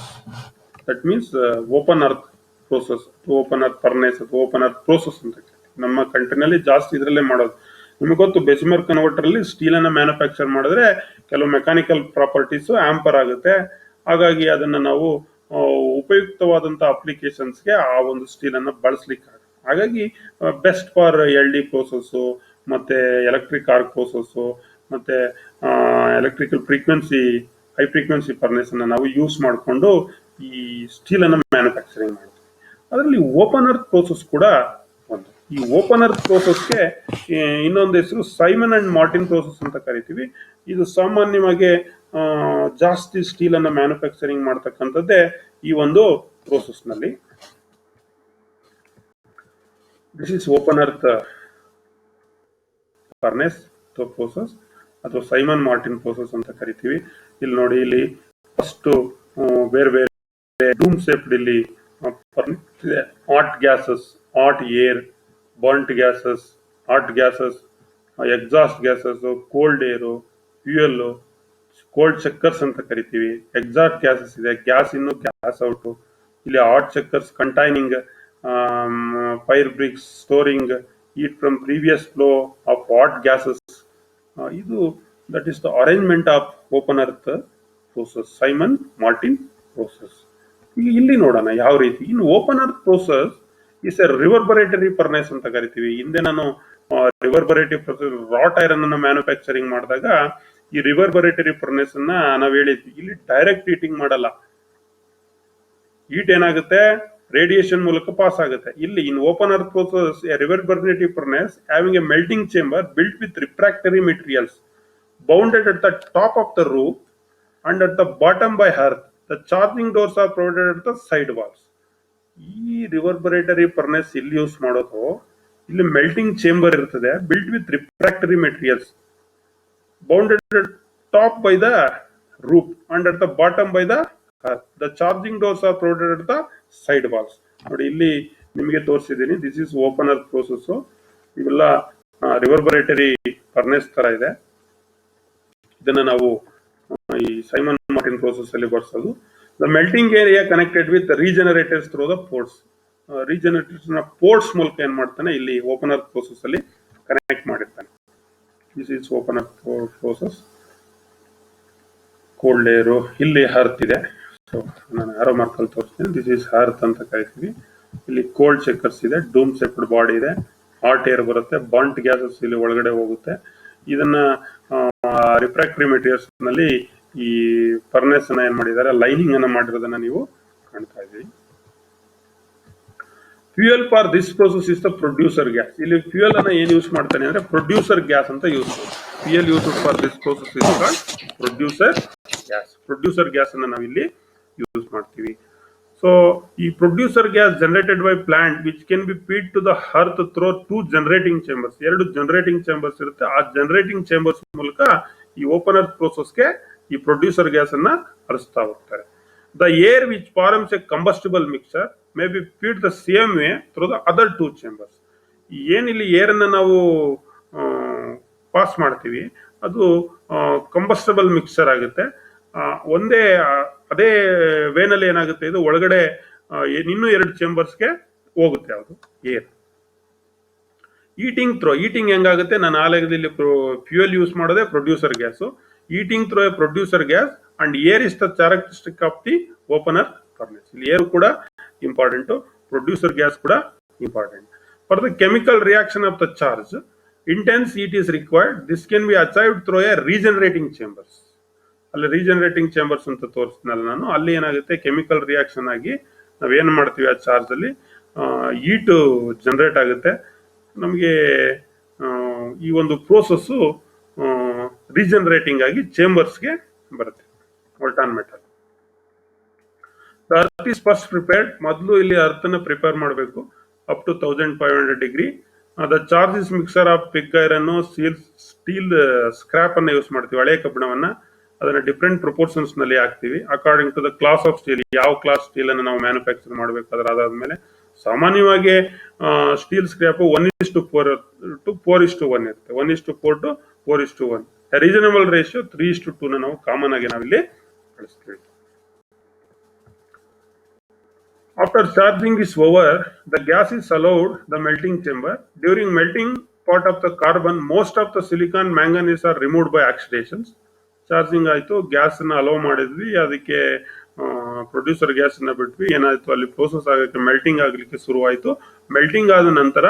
That means open earth process, open earth furnace, open earth process ಅಂತ ನಮ್ಮ ಕಂಟ್ರಿನಲ್ಲಿ ಜಾಸ್ತಿ ಇದರಲ್ಲೇ ಮಾಡೋದು. ನಿಮಗೆ ಗೊತ್ತು, ಬೆಸಿಮರ್ ಕನ್ವರ್ಟರ್ ಅಲ್ಲಿ ಸ್ಟೀಲ್ ಅನ್ನ ಮ್ಯಾನುಫ್ಯಾಕ್ಚರ್ ಮಾಡಿದ್ರೆ ಕೆಲವು ಮೆಕ್ಯಾನಿಕಲ್ ಪ್ರಾಪರ್ಟೀಸ್ ಆಂಪರ್ ಆಗುತ್ತೆ. ಹಾಗಾಗಿ ಅದನ್ನ ನಾವು ಉಪಯುಕ್ತವಾದಂತಹ ಅಪ್ಲಿಕೇಶನ್ಸ್ಗೆ ಆ ಒಂದು ಸ್ಟೀಲ್ ಅನ್ನ ಬಳಸಲಿಕ್ಕೆ ಹಾಗಾಗಿ best for L D process ಮತ್ತೆ ಎಲೆಕ್ಟ್ರಿಕ್ ಆರ್ಕ್ ಪ್ರೋಸೆಸ್ ಮತ್ತೆ electrical frequency high frequency furnace ಅನ್ನ ನಾವು ಯೂಸ್ ಮಾಡಿಕೊಂಡು ಈ ಸ್ಟೀಲ್ ಅನ್ನ ಮ್ಯಾನುಫ್ಯಾಕ್ಚರಿಂಗ್ ಮಾಡ್ತೀವಿ. ಅದರಲ್ಲಿ ಓಪನ್ ಅರ್ತ್ ಪ್ರೋಸೆಸ್ ಕೂಡ ಒಂದು. ಈ ಓಪನ್ ಅರ್ತ್ ಪ್ರೋಸೆಸ್ಗೆ ಇನ್ನೊಂದು ಹೆಸರು ಸೈಮನ್ ಅಂಡ್ ಮಾರ್ಟಿನ್ ಪ್ರೋಸೆಸ್ ಅಂತ ಕರಿತೀವಿ. ಇದು ಸಾಮಾನ್ಯವಾಗಿ ಜಾಸ್ತಿ ಸ್ಟೀಲ್ ಅನ್ನ ಮ್ಯಾನುಫ್ಯಾಕ್ಚರಿಂಗ್ ಮಾಡ್ತಕ್ಕಂಥದ್ದೇ ಈ ಒಂದು ಪ್ರೋಸೆಸ್ ನಲ್ಲಿ. This is open hearth furnace process ಅಥವಾ ಸೈಮನ್ ಮಾರ್ಟಿನ್ ಪ್ರೋಸೆಸ್ ಅಂತ ಕರಿತೀವಿ. ಇಲ್ಲಿ ನೋಡಿ, ಇಲ್ಲಿ ಫಸ್ಟ್ ಬೇರೆ ಬೇರೆ ಡೂಮ್ ಶೇಪ್ಡ್ ಇಲ್ಲಿ hot gases, hot air, burnt gases, hot gases, exhaust gases, cold air, fuel, cold checkers ಅಂತ ಕರಿತೀವಿ. ಎಕ್ಸಾಸ್ಟ್ ಗ್ಯಾಸಸ್ ಇದೆ, ಗ್ಯಾಸ್ ಇನ್ನು ಗ್ಯಾಸ್ ಔಟ್. ಇಲ್ಲಿ hot checkers containing fire bricks storing heat from previous flow of hot gases. ಇದು that is the arrangement of open earth process, Simon Martin process. ಇಲ್ಲಿ ನೋಡೋಣ ಯಾವ ರೀತಿ. ಇನ್ನು open hearth process is a reverberatory furnace ಅಂತ ಕರಿತೀವಿ. ಹಿಂದೆ ನಾನು ರಿವರ್ಬರೇಟರಿ ಪ್ರೊಸೆಸ್ ರಾಟ್ ಐರನ್ ಅನ್ನ ಮ್ಯಾನುಫ್ಯಾಕ್ಚರಿಂಗ್ ಮಾಡಿದಾಗ ಈ ರಿವರ್ಬರೇಟರಿ ಫರ್ನೆಸ್ ಅನ್ನ ನಾವು ಹೇಳಿದ್ವಿ. ಇಲ್ಲಿ ಡೈರೆಕ್ಟ್ ಹೀಟಿಂಗ್ ಮಾಡಲ್ಲ, ಹೀಟ್ ಏನಾಗುತ್ತೆ ರೇಡಿಯೇಷನ್ ಮೂಲಕ ಪಾಸ್ ಆಗುತ್ತೆ. ಇಲ್ಲಿ in open hearth process a reverberatory furnace having a melting chamber built with refractory materials bounded at the top of the roof and at the bottom by earth. The charging doors are provided at the side walls. ಈ ರಿವರ್ಬರೇಟರಿ ಫರ್ನೆಸ್ ಇಲ್ಲಿ ಯೂಸ್ ಮಾಡೋದು, ಇಲ್ಲಿ ಮೆಲ್ಟಿಂಗ್ ಚೇಂಬರ್ ಇರ್ತದೆ built with refractory materials bounded top by the roof and at the bottom by the earth. The charging doors are provided at the side walls. ನೋಡಿ, ಇಲ್ಲಿ ನಿಮಗೆ ತೋರಿಸಿದ್ದೀನಿ. This is open hearth process. ಇವೆಲ್ಲ ರಿವರ್ಬರೇಟರಿ ಫರ್ನೆಸ್ ತರ ಇದೆ. ಇದನ್ನ ನಾವು ಈ ಸೈಮನ್ ಮಾರ್ಟಿನ್ ಪ್ರೋಸೆಸ್ ಅಲ್ಲಿ ಬಳಸೋದು. The melting area connected with regenerators through the ports. Regenerators ನ ಪೋರ್ಟ್ಸ್ ಮೂಲಕ ಏನ್ ಮಾಡ್ತಾನೆ, ಇಲ್ಲಿ ಓಪನ್ ಅರ್ತ್ ಪ್ರೋಸೆಸ್ ಅಲ್ಲಿ ಕನೆಕ್ಟ್ ಮಾಡಿರ್ತಾನೆ. This is open hearth process. Cold air, ಇಲ್ಲಿ ಅರ್ತ್ ಇದೆ. ಸೊ ನಾನು ಆರೋ ಮಾರ್ಕಲ್ಲಿ ತೋರಿಸ್ತೀನಿ. ದಿಸ್ ಇಸ್ ಅರ್ತ್ ಅಂತ ಕರಿತೀವಿ. ಇಲ್ಲಿ ಕೋಲ್ಡ್ ಚೆಕರ್ಸ್ ಇದೆ, ಡೂಮ್ ಶೇಪ್ಡ್ ಬಾಡಿ ಇದೆ, ಹಾಟ್ ಏರ್ ಬರುತ್ತೆ, ಬರ್ಂಟ್ ಗ್ಯಾಸಸ್ ಇಲ್ಲಿ ಒಳಗಡೆ ಹೋಗುತ್ತೆ. ಇದನ್ನ ರಿಫ್ರಾಕ್ಟರಿ ಮೆಟೀರಿಯಲ್ಸ್ ನಲ್ಲಿ ಈ ಫರ್ನೆಸ್ ಅನ್ನ ಏನ್ ಮಾಡಿದ್ದಾರೆ, ಲೈನಿಂಗ್ ಅನ್ನ ಮಾಡಿರೋದನ್ನ ನೀವು ಕಾಣ್ತಾ ಇದ್ದೀವಿ. Fuel for this process is the producer gas. ಇಲ್ಲಿ ಫ್ಯೂಯಲ್ ಅನ್ನ ಏನ್ ಯೂಸ್ ಮಾಡ್ತಾನೆ ಅಂದ್ರೆ ಪ್ರೊಡ್ಯೂಸರ್ ಗ್ಯಾಸ್ ಅಂತ ಯೂಸ್ ಮಾಡ್ತಾರೆ. Fuel use for this process is called producer gas. Producer gas ಅನ್ನ ನಾವು ಇಲ್ಲಿ ಯೂಸ್ ಮಾಡ್ತೀವಿ. ಸೊ ಈ producer gas generated by plant which can be feed to the hearth through 2 generating chambers. 2 generating chambers ಇರುತ್ತೆ. ಆ ಜನರೇಟಿಂಗ್ ಚೇಂಬರ್ಸ್ ಮೂಲಕ ಈ ಓಪನ್ ಅರ್ತ್ ಪ್ರೋಸೆಸ್ಗೆ ಈ ಪ್ರೊಡ್ಯೂಸರ್ ಗ್ಯಾಸ್ ಅನ್ನ ಹರಿಸ್ತಾ ಹೋಗ್ತಾರೆ. The air which forms a combustible mixer may be feed the same way through the other 2 chambers. ಏನಿಲ್ಲಿ ಏರ್ ಅನ್ನ ನಾವು ಪಾಸ್ ಮಾಡ್ತೀವಿ, ಅದು ಕಂಬಸ್ಟಬಲ್ ಮಿಕ್ಸರ್ ಆಗುತ್ತೆ. ಒಂದೇ ಅದೇ ವೇನಲ್ಲಿ ಏನಾಗುತ್ತೆ, ಇದು ಒಳಗಡೆ ಇನ್ನೂ 2 ಚೇಂಬರ್ಸ್ಗೆ ಹೋಗುತ್ತೆ. ಯಾವುದು ಏರ್. ಈಟಿಂಗ್ ಥ್ರೋ, ಈಟಿಂಗ್ ಹೆಂಗಾಗುತ್ತೆ, ನಾನು ಆಲೆಗದಲ್ಲಿ ಫ್ಯೂಯಲ್ ಯೂಸ್ ಮಾಡೋದೇ producer gas. Heating through a producer gas and air is the characteristic of the open hearth furnace. ಇಲ್ಲಿ ಏರ್ ಕೂಡ ಇಂಪಾರ್ಟೆಂಟ್, ಪ್ರೊಡ್ಯೂಸರ್ ಗ್ಯಾಸ್ ಕೂಡ important. For the chemical reaction of the charge intense heat is required. This can be achieved through a regenerating chambers. ಅಲ್ಲಿ ರೀಜನರೇಟಿಂಗ್ ಚೇಂಬರ್ಸ್ ಅಂತ ತೋರಿಸ್ನಲ್ಲ ನಾನು, ಅಲ್ಲಿ ಏನಾಗುತ್ತೆ ಕೆಮಿಕಲ್ ರಿಯಾಕ್ಷನ್ ಆಗಿ ನಾವೇನ್ ಮಾಡ್ತೀವಿ ಆ ಚಾರ್ಜ್ ಅಲ್ಲಿ ಹೀಟ್ ಜನರೇಟ್ ಆಗುತ್ತೆ. ನಮಗೆ ಈ ಒಂದು ಪ್ರೋಸೆಸ್ ರೀಜನರೇಟಿಂಗ್ ಆಗಿ ಚೇಂಬರ್ಸ್ಗೆ ಬರುತ್ತೆ. Molten metal. The hearth is first prepared. ಮೊದಲು ಇಲ್ಲಿ ಅರ್ತ್ ಅನ್ನ ಪ್ರಿಪೇರ್ ಮಾಡಬೇಕು up to 1500 degree. The charge is mixer of pig iron, steel scrap ಅನ್ನ ಯೂಸ್ ಮಾಡ್ತೀವಿ, ಹಳೆ ಕಬ್ಬಿಣವನ್ನ. ಅದನ್ನ ಡಿಫ್ರೆಂಟ್ ಪ್ರಪೋರ್ಷನ್ಸ್ ನಲ್ಲಿ ಹಾಕ್ತಿವಿ according to the class of steel. ಯಾವ ಕ್ಲಾಸ್ ಸ್ಟೀಲ್ ಅನ್ನು ನಾವು ಮ್ಯಾನುಫ್ಯಾಕ್ಚರ್ ಮಾಡಬೇಕಾದ್ರೆ ಅದಾದ್ಮೇಲೆ ಸಾಮಾನ್ಯವಾಗಿ ಸ್ಟೀಲ್ ಸ್ಕ್ರಾಪ್ 1:4 to 4:1 ಇರುತ್ತೆ. 1:4 to 4:1. ರೀಸನಬಲ್ ರೇಷಿಯೋ 3:2 ನಾವು ಕಾಮನ್ ಆಗಿ ನಾವಿಲ್ಲಿ ಬಳಸ್ತೀವಿ. After charging is over, the gas is allowed the melting chamber. During melting part of the carbon, most of the silicon manganese are removed by oxidations. Charging ಆಯಿತು, ಗ್ಯಾಸನ್ನು ಅಲೋ ಮಾಡಿದ್ವಿ, ಅದಕ್ಕೆ ಪ್ರೊಡ್ಯೂಸರ್ ಗ್ಯಾಸನ್ನು ಬಿಟ್ವಿ. ಏನಾಯಿತು, ಅಲ್ಲಿ ಪ್ರೋಸೆಸ್ ಆಗೋಕ್ಕೆ ಮೆಲ್ಟಿಂಗ್ ಆಗಲಿಕ್ಕೆ ಶುರುವಾಯಿತು. ಮೆಲ್ಟಿಂಗ್ ಆದ ನಂತರ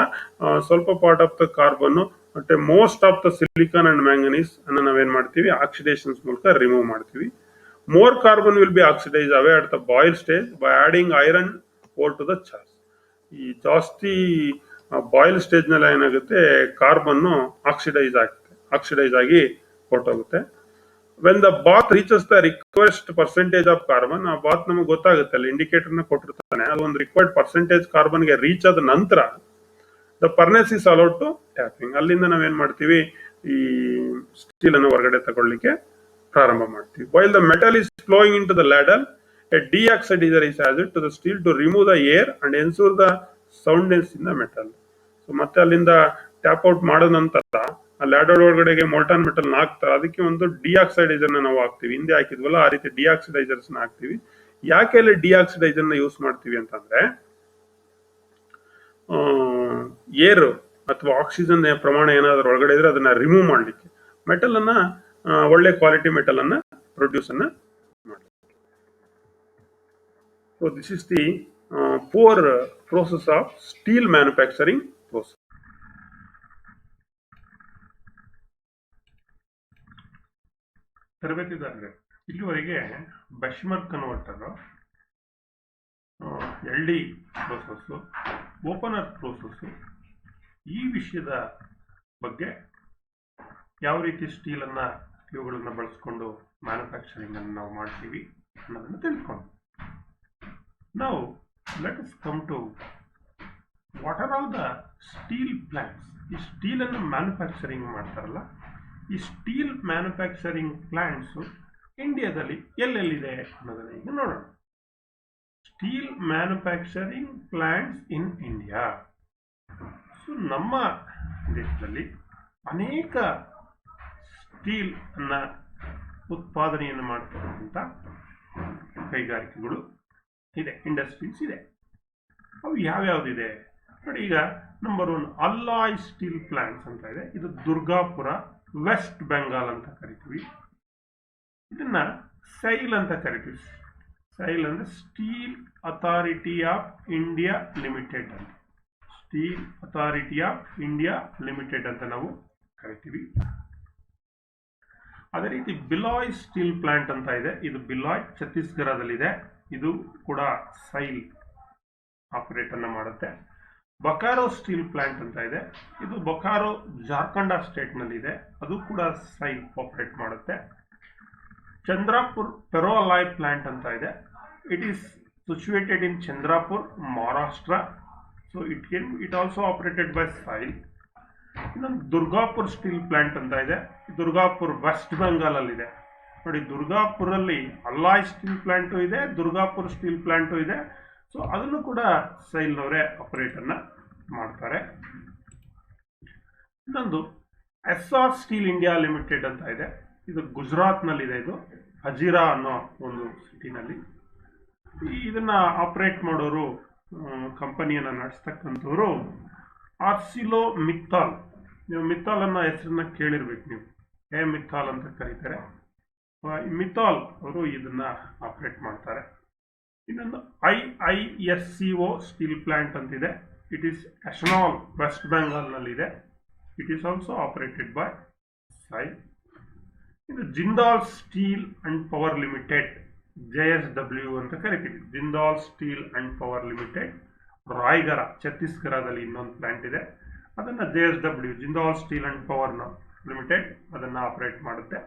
ಸ್ವಲ್ಪ ಪಾರ್ಟ್ ಆಫ್ ದ ಕಾರ್ಬನ್ನು ಮತ್ತೆ most of the silicon and manganese ಅನ್ನು ನಾವೇನ್ ಮಾಡ್ತೀವಿ, ಆಕ್ಸಿಡೇಷನ್ಸ್ ಮೂಲಕ ರಿಮೂವ್ ಮಾಡ್ತೀವಿ. More carbon will be oxidise away at the boil stage by adding iron ore to the charge. ಈ ಜಾಸ್ತಿ ಬಾಯ್ಲ್ ಸ್ಟೇಜ್ ನಲ್ಲಿ ಏನಾಗುತ್ತೆ, ಕಾರ್ಬನ್ ಆಕ್ಸಿಡೈಸ್ ಆಗಿ ಹೊರಟೋಗುತ್ತೆ. When the bath reaches the request percentage of carbon, ಆ ಬಾತ್ ನಮಗೆ ಗೊತ್ತಾಗುತ್ತೆ, ಅಲ್ಲಿ ಇಂಡಿಕೇಟರ್ ನ ಕೊಟ್ಟಿರ್ತಾನೆ, ಅದು ಒಂದು ರಿಕ್ವೈರ್ಡ್ ಪರ್ಸೆಂಟೇಜ್ ಕಾರ್ಬನ್ ಗೆ ರೀಚ್ ಆದ ನಂತರ the furnace is allowed to tapping. ಅಲ್ಲಿಂದ ನಾವೇನ್ ಮಾಡ್ತೀವಿ, ಈ ಸ್ಟೀಲ್ ಅನ್ನು ಹೊರಗಡೆ ತಗೊಳ್ಳಿಕ್ಕೆ ಪ್ರಾರಂಭ ಮಾಡ್ತೀವಿ. While the metal is flowing into the ladle, a deoxidiser is added to the steel to remove the air and ensure the soundness in the metal. So ಮತ್ತೆ ಅಲ್ಲಿಂದ ಟ್ಯಾಪ್ ಔಟ್ ಮಾಡೋ ನಂತರ ಆ ಲ್ಯಾಡಲ್ ಒಳಗಡೆಗೆ ಮೋಲ್ಟಾನ್ ಮೆಟಲ್ ಹಾಕ್ತಾರೆ, ಅದಕ್ಕೆ ಒಂದು ಡಿಆಕ್ಸೈಡೈಸರ್ ನಾವು ಹಾಕ್ತಿವಿ. ಹಿಂದೆ ಹಾಕಿದ್ವಲ್ಲ ಆ ರೀತಿ ಡಿಆಕ್ಸೈಡೈಸರ್ಸ್ ಹಾಕ್ತಿವಿ. ಯಾಕೆ ಅಲ್ಲಿ ಡಿಆಕ್ಸೈಡೈಸರ್ ನ ಯೂಸ್ ಮಾಡ್ತೀವಿ ಅಂತಂದ್ರೆ, ಏರ್ ಅಥವಾ ಆಕ್ಸಿಜನ್ ಪ್ರಮಾಣ ಏನಾದ್ರೂ ಒಳಗಡೆ ಇದ್ರೆ ಅದನ್ನ ರಿಮೂವ್ ಮಾಡ್ಲಿಕ್ಕೆ, ಮೆಟಲ್ ಅನ್ನ ಒಳ್ಳೆ ಕ್ವಾಲಿಟಿ ಮೆಟಲ್ ಅನ್ನ ಪ್ರೊಡ್ಯೂಸ್ ಅನ್ನ ಮಾಡಿ. So this is the four process of steel manufacturing process. ತರಬೇತಿದಾರರೇ, ಇಲ್ಲಿವರೆಗೆ Bessemer converter, L D process, open hearth process, ಈ ವಿಷಯದ ಬಗ್ಗೆ ಯಾವ ರೀತಿ ಸ್ಟೀಲ್ ಅನ್ನ ಇವುಗಳನ್ನ ಬಳಸ್ಕೊಂಡು ಮ್ಯಾನುಫ್ಯಾಕ್ಚರಿಂಗ್ ಅನ್ನು ನಾವು ಮಾಡ್ತೀವಿ ಅನ್ನೋದನ್ನ ತಿಳ್ಕೊಂಡು, ನಾವು let us come to what are all the steel plants. ಈ ಸ್ಟೀಲ್ ಅನ್ನು ಮ್ಯಾನುಫ್ಯಾಕ್ಚರಿಂಗ್ ಮಾಡ್ತಾರಲ್ಲ, ಈ ಸ್ಟೀಲ್ ಮ್ಯಾನುಫ್ಯಾಕ್ಚರಿಂಗ್ ಪ್ಲಾಂಟ್ಸ್ ಇಂಡಿಯಾದಲ್ಲಿ ಎಲ್ಲೆಲ್ಲಿದೆ ಅನ್ನೋದನ್ನ ಈಗ ನೋಡೋಣ. Steel manufacturing plants in India. So ನಮ್ಮ ದೇಶದಲ್ಲಿ ಅನೇಕ ಸ್ಟೀಲ್ ಅನ್ನ ಉತ್ಪಾದನೆಯನ್ನು ಮಾಡ್ತಕ್ಕಂಥ ಕೈಗಾರಿಕೆಗಳು ಇದೆ, ಇಂಡಸ್ಟ್ರೀಸ್ ಇದೆ. ಅವು ಯಾವ್ಯಾವ್ದಿದೆ ನೋಡಿ. ಈಗ ನಂಬರ್ 1 ಅಲ್ಲಾಯ್ ಸ್ಟೀಲ್ ಪ್ಲಾಂಟ್ಸ್ ಅಂತ ಇದೆ. ಇದು ದುರ್ಗಾಪುರ, ವೆಸ್ಟ್ ಬೆಂಗಾಲ್ ಅಂತ ಕರಿತೀವಿ. ಇದನ್ನ ಸೈಲ್ ಅಂತ ಕರಿತೀವಿ. ಸೈಲ್ ಅಂದ್ರೆ Steel Authority of India Limited ಅಂತ, Steel Authority of India Limited ಅಂತ ನಾವು ಕರಿತೀವಿ. ಅದೇ ರೀತಿ ಬಿಲಾಯ್ ಸ್ಟೀಲ್ ಪ್ಲಾಂಟ್ ಅಂತ ಇದೆ. ಇದು ಬಿಲಾಯ್ ಛತ್ತೀಸ್ಗಢದಲ್ಲಿದೆ. ಇದು ಕೂಡ ಸೈಲ್ ಆಪರೇಟ್ ಅನ್ನ ಮಾಡುತ್ತೆ. ಬೊಕಾರೋ ಸ್ಟೀಲ್ ಪ್ಲಾಂಟ್ ಅಂತ ಇದೆ. ಇದು ಬೊಕಾರೋ ಜಾರ್ಖಂಡ ಸ್ಟೇಟ್ ನಲ್ಲಿ ಇದೆ. ಅದು ಕೂಡ ಸೈಲ್ ಆಪರೇಟ್ ಮಾಡುತ್ತೆ. ಚಂದ್ರಾಪುರ್ ಫೆರೋಅಲಾಯ್ ಪ್ಲಾಂಟ್ ಅಂತ ಇದೆ. It is situated in Chandrapur, Maharashtra. So it also operated by SAIL. ಇನ್ನೊಂದು ದುರ್ಗಾಪುರ್ ಸ್ಟೀಲ್ ಪ್ಲಾಂಟ್ ಅಂತ ಇದೆ. ದುರ್ಗಾಪುರ್ ವೆಸ್ಟ್ ಬೆಂಗಾಲ್ ಅಲ್ಲಿ ಇದೆ. ನೋಡಿ, ದುರ್ಗಾಪುರಲ್ಲಿ ಅಲ್ಲಾಯ್ ಸ್ಟೀಲ್ ಪ್ಲಾಂಟು ಇದೆ, ದುರ್ಗಾಪುರ್ ಸ್ಟೀಲ್ ಪ್ಲಾಂಟು ಇದೆ. ಸೊ ಅದನ್ನು ಕೂಡ ಸೈಲ್ನವರೇ ಆಪರೇಟ್ ಅನ್ನ ಮಾಡ್ತಾರೆ. ಇನ್ನೊಂದು ಎಸ್ಆರ್ ಸ್ಟೀಲ್ ಇಂಡಿಯಾ ಲಿಮಿಟೆಡ್ ಅಂತ ಇದೆ. ಇದು ಗುಜರಾತ್ ನಲ್ಲಿ ಇದೆ. ಇದು ಹಜೀರಾ ಅನ್ನೋ ಒಂದು ಸಿಟಿನಲ್ಲಿ. ಇದನ್ನ ಆಪರೇಟ್ ಮಾಡೋರು, ಕಂಪನಿಯನ್ನ ನಡೆಸ್ತಕ್ಕಂಥವ್ರು ಆರ್ಸಿಲೋ ಮಿತ್ತಾಲ್. ನೀವು ಮಿತ್ತಾಲ್ ಅನ್ನೋ ಹೆಸರನ್ನ ಕೇಳಿರ್ಬೇಕು ನೀವು. ಮಿತ್ತಾಲ್ ಅಂತ ಕರೀತಾರೆ. ಮಿತ್ತಾಲ್ ಅವರು ಇದನ್ನ ಆಪರೇಟ್ ಮಾಡ್ತಾರೆ. ಇನ್ನೊಂದು IISCO ಸ್ಟೀಲ್ ಪ್ಲಾಂಟ್ ಅಂತಿದೆ. It is Asansol, West Bengal ನಲ್ಲಿದೆ. It is also operated by SAIL. ಇದು Jindal steel and power limited, JSW ಅಂತ ಕರಿತೀವಿ. Jindal steel and power limited, Raigarh ಛತ್ತೀಸ್ಗಢದಲ್ಲಿ ಇನ್ನೊಂದು ಪ್ಲಾಂಟ್ ಇದೆ. ಅದನ್ನ JSW, Jindal steel and power limited, ಅದನ್ನ ಆಪರೇಟ್ ಮಾಡುತ್ತೆ.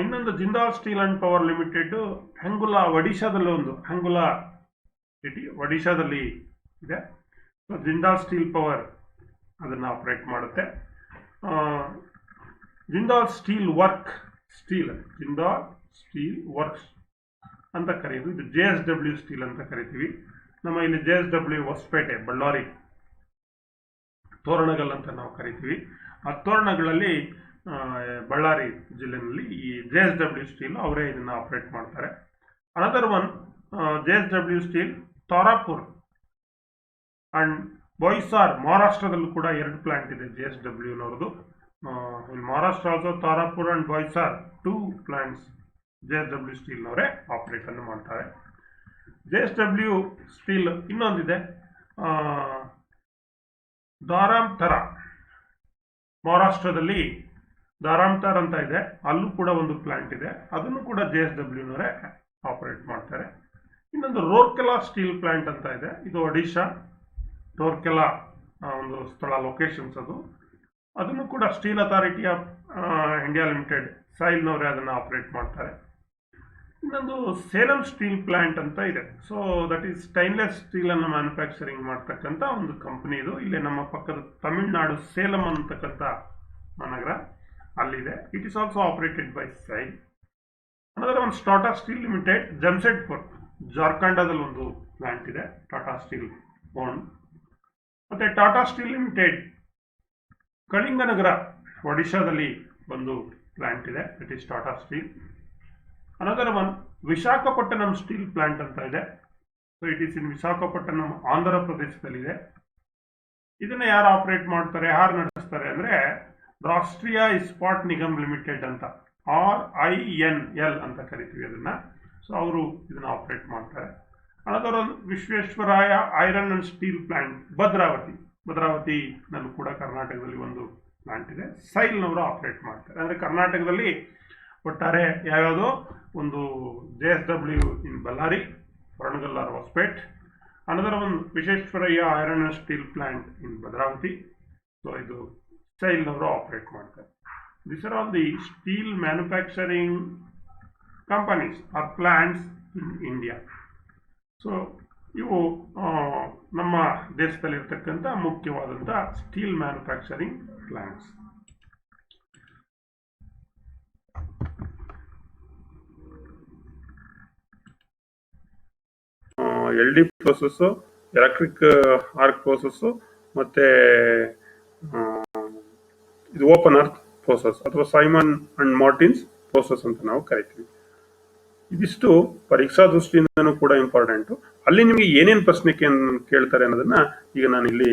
ಇನ್ನೊಂದು Jindal steel and power limited Angul, ಒಡಿಶಾದಲ್ಲಿ ಒಂದು ಹೆಂಗುಲಾ ಸಿಟಿ, ಒಡಿಶಾದಲ್ಲಿ ಇದೆ. ಸೊ ಜಿಂದಾಲ್ ಸ್ಟೀಲ್ ಪವರ್ ಅದನ್ನ ಆಪರೇಟ್ ಮಾಡುತ್ತೆ. Jindal steel work, Jindal steel works ಅಂತ ಕರೆಯೋದು. ಇದು JSW ಸ್ಟೀಲ್ ಅಂತ ಕರಿತೀವಿ. ನಮ್ಮ ಇಲ್ಲಿ JSW ಹೊಸಪೇಟೆ, ಬಳ್ಳಾರಿ, ತೋರಣಗಲ್ ಅಂತ ನಾವು ಕರಿತೀವಿ. ಆ ತೋರಣಗಳಲ್ಲಿ ಬಳ್ಳಾರಿ ಜಿಲ್ಲೆನಲ್ಲಿ ಈ JSW ಸ್ಟೀಲ್ ಅವರೇ ಇದನ್ನ ಆಪರೇಟ್ ಮಾಡ್ತಾರೆ. Another one JSW steel Tarapur and Boisar, ಮಹಾರಾಷ್ಟ್ರದಲ್ಲೂ ಕೂಡ 2 ಪ್ಲಾಂಟ್ ಇದೆ JSW ನವ್ರದ್ದು. In Maharashtra also Tarapur and Boisar, 2 plants JSW Steel ನವರೇ operate ಅನ್ನು ಮಾಡ್ತಾರೆ. JSW Steel ಇನ್ನೊಂದಿದೆ ದಾರಾಮ್ಥರ, ಮಹಾರಾಷ್ಟ್ರದಲ್ಲಿ ದಾರಾಮ್ಥರ್ ಅಂತ ಇದೆ, ಅಲ್ಲೂ ಕೂಡ ಒಂದು ಪ್ಲಾಂಟ್ ಇದೆ, ಅದನ್ನು ಕೂಡ JSW ನವರೇ ಆಪರೇಟ್ ಮಾಡ್ತಾರೆ. ಇನ್ನೊಂದು ರೂರ್ಕೆಲಾ ಸ್ಟೀಲ್ ಪ್ಲಾಂಟ್ ಅಂತ ಇದೆ, ಇದು ಒಡಿಶಾ ರೂರ್ಕೆಲಾ ಒಂದು ಸ್ಥಳ ಲೊಕೇಶನ್ಸ್ ಅದನ್ನು ಕೂಡ Steel Authority of India Limited ಸೈಲ್ನವರೇ ಅದನ್ನು ಆಪರೇಟ್ ಮಾಡ್ತಾರೆ. ಇನ್ನೊಂದು ಸೇಲಂ ಸ್ಟೀಲ್ ಪ್ಲಾಂಟ್ ಅಂತ ಇದೆ. So that is stainless steel ಅನ್ನು ಮ್ಯಾನುಫ್ಯಾಕ್ಚರಿಂಗ್ ಮಾಡ್ತಕ್ಕಂಥ ಒಂದು ಕಂಪನಿ ಇದು. ಇಲ್ಲೇ ನಮ್ಮ ಪಕ್ಕದ ತಮಿಳುನಾಡು ಸೇಲಂ ಅಂತಕ್ಕಂಥ ನಗರ ಅಲ್ಲಿದೆ. It is also operated by SAIL. Another ಒಂದು ಟಾಟಾ ಸ್ಟೀಲ್ ಲಿಮಿಟೆಡ್ ಜಮ್ಶೆಡ್ಪುರ್, ಜಾರ್ಖಂಡದಲ್ಲಿ ಒಂದು ಪ್ಲಾಂಟ್ ಇದೆ, ಟಾಟಾ ಸ್ಟೀಲ್ ಓನ್. ಮತ್ತೆ ಟಾಟಾ ಸ್ಟೀಲ್ ಲಿಮಿಟೆಡ್ ಕಳಿಂಗನಗರ, ಒಡಿಶಾದಲ್ಲಿ ಒಂದು ಪ್ಲಾಂಟ್ ಇದೆ, it is Tata steel. Another one Visakhapatnam steel plant ಅಂತ ಇದೆ. So it is in Visakhapatnam, Andhra ಪ್ರದೇಶದಲ್ಲಿದೆ. ಇದನ್ನ ಯಾರು ಆಪರೇಟ್ ಮಾಡ್ತಾರೆ, ಯಾರು ನಡೆಸ್ತಾರೆ ಅಂದ್ರೆ ರಾಷ್ಟ್ರೀಯ ಇಸ್ಪಾಟ್ ನಿಗಮ್ ಲಿಮಿಟೆಡ್ ಅಂತ, RINL ಅಂತ ಕರಿತೀವಿ ಅದನ್ನ. ಸೊ ಅವರು ಇದನ್ನ ಆಪರೇಟ್ ಮಾಡ್ತಾರೆ. ಅನದರ್ ಒಂದು Visvesvaraya iron and steel plant ಭದ್ರಾವತಿನಲ್ಲೂ ಕೂಡ ಕರ್ನಾಟಕದಲ್ಲಿ ಒಂದು ಪ್ಲಾಂಟ್ ಇದೆ, ಸೈಲ್ನವರು ಆಪರೇಟ್ ಮಾಡ್ತಾರೆ. ಅಂದರೆ ಕರ್ನಾಟಕದಲ್ಲಿ ಒಟ್ಟಾರೆ ಯಾವ್ಯಾವುದು ಒಂದು JSW ಇನ್ ಬಳ್ಳಾರಿ, ಹೊರಣಗಲ್ ಆರ್ ಹೊಸಪೇಟ್, ಅನದರ್ ಒಂದು Visvesvaraya iron and steel plant in Bhadravati. So ಇದು ಸೈಲ್ನವರು ಆಪರೇಟ್ ಮಾಡ್ತಾರೆ. This are all the steel manufacturing companies or plants in India. So ಇವು ನಮ್ಮ ದೇಶದಲ್ಲಿರ್ತಕ್ಕಂಥ ಮುಖ್ಯವಾದಂಥ steel manufacturing plants. LD process, electric arc process, ಮತ್ತೆ ಇದು ಓಪನ್ ಅರ್ತ್ ಪ್ರೋಸೆಸ್ ಅಥವಾ ಸೈಮನ್ ಅಂಡ್ ಮಾರ್ಟಿನ್ಸ್ ಪ್ರೋಸೆಸ್ ಅಂತ ನಾವು ಕರಿತೀವಿ. ಇದಿಷ್ಟು ಪರೀಕ್ಷಾ ದೃಷ್ಟಿಯಿಂದನೂ ಕೂಡ ಇಂಪಾರ್ಟೆಂಟ್. ಅಲ್ಲಿ ನಿಮಗೆ ಏನೇನು ಪ್ರಶ್ನೆ ಕೇಳ್ತಾರೆ ಅನ್ನೋದನ್ನ ಈಗ ನಾನು ಇಲ್ಲಿ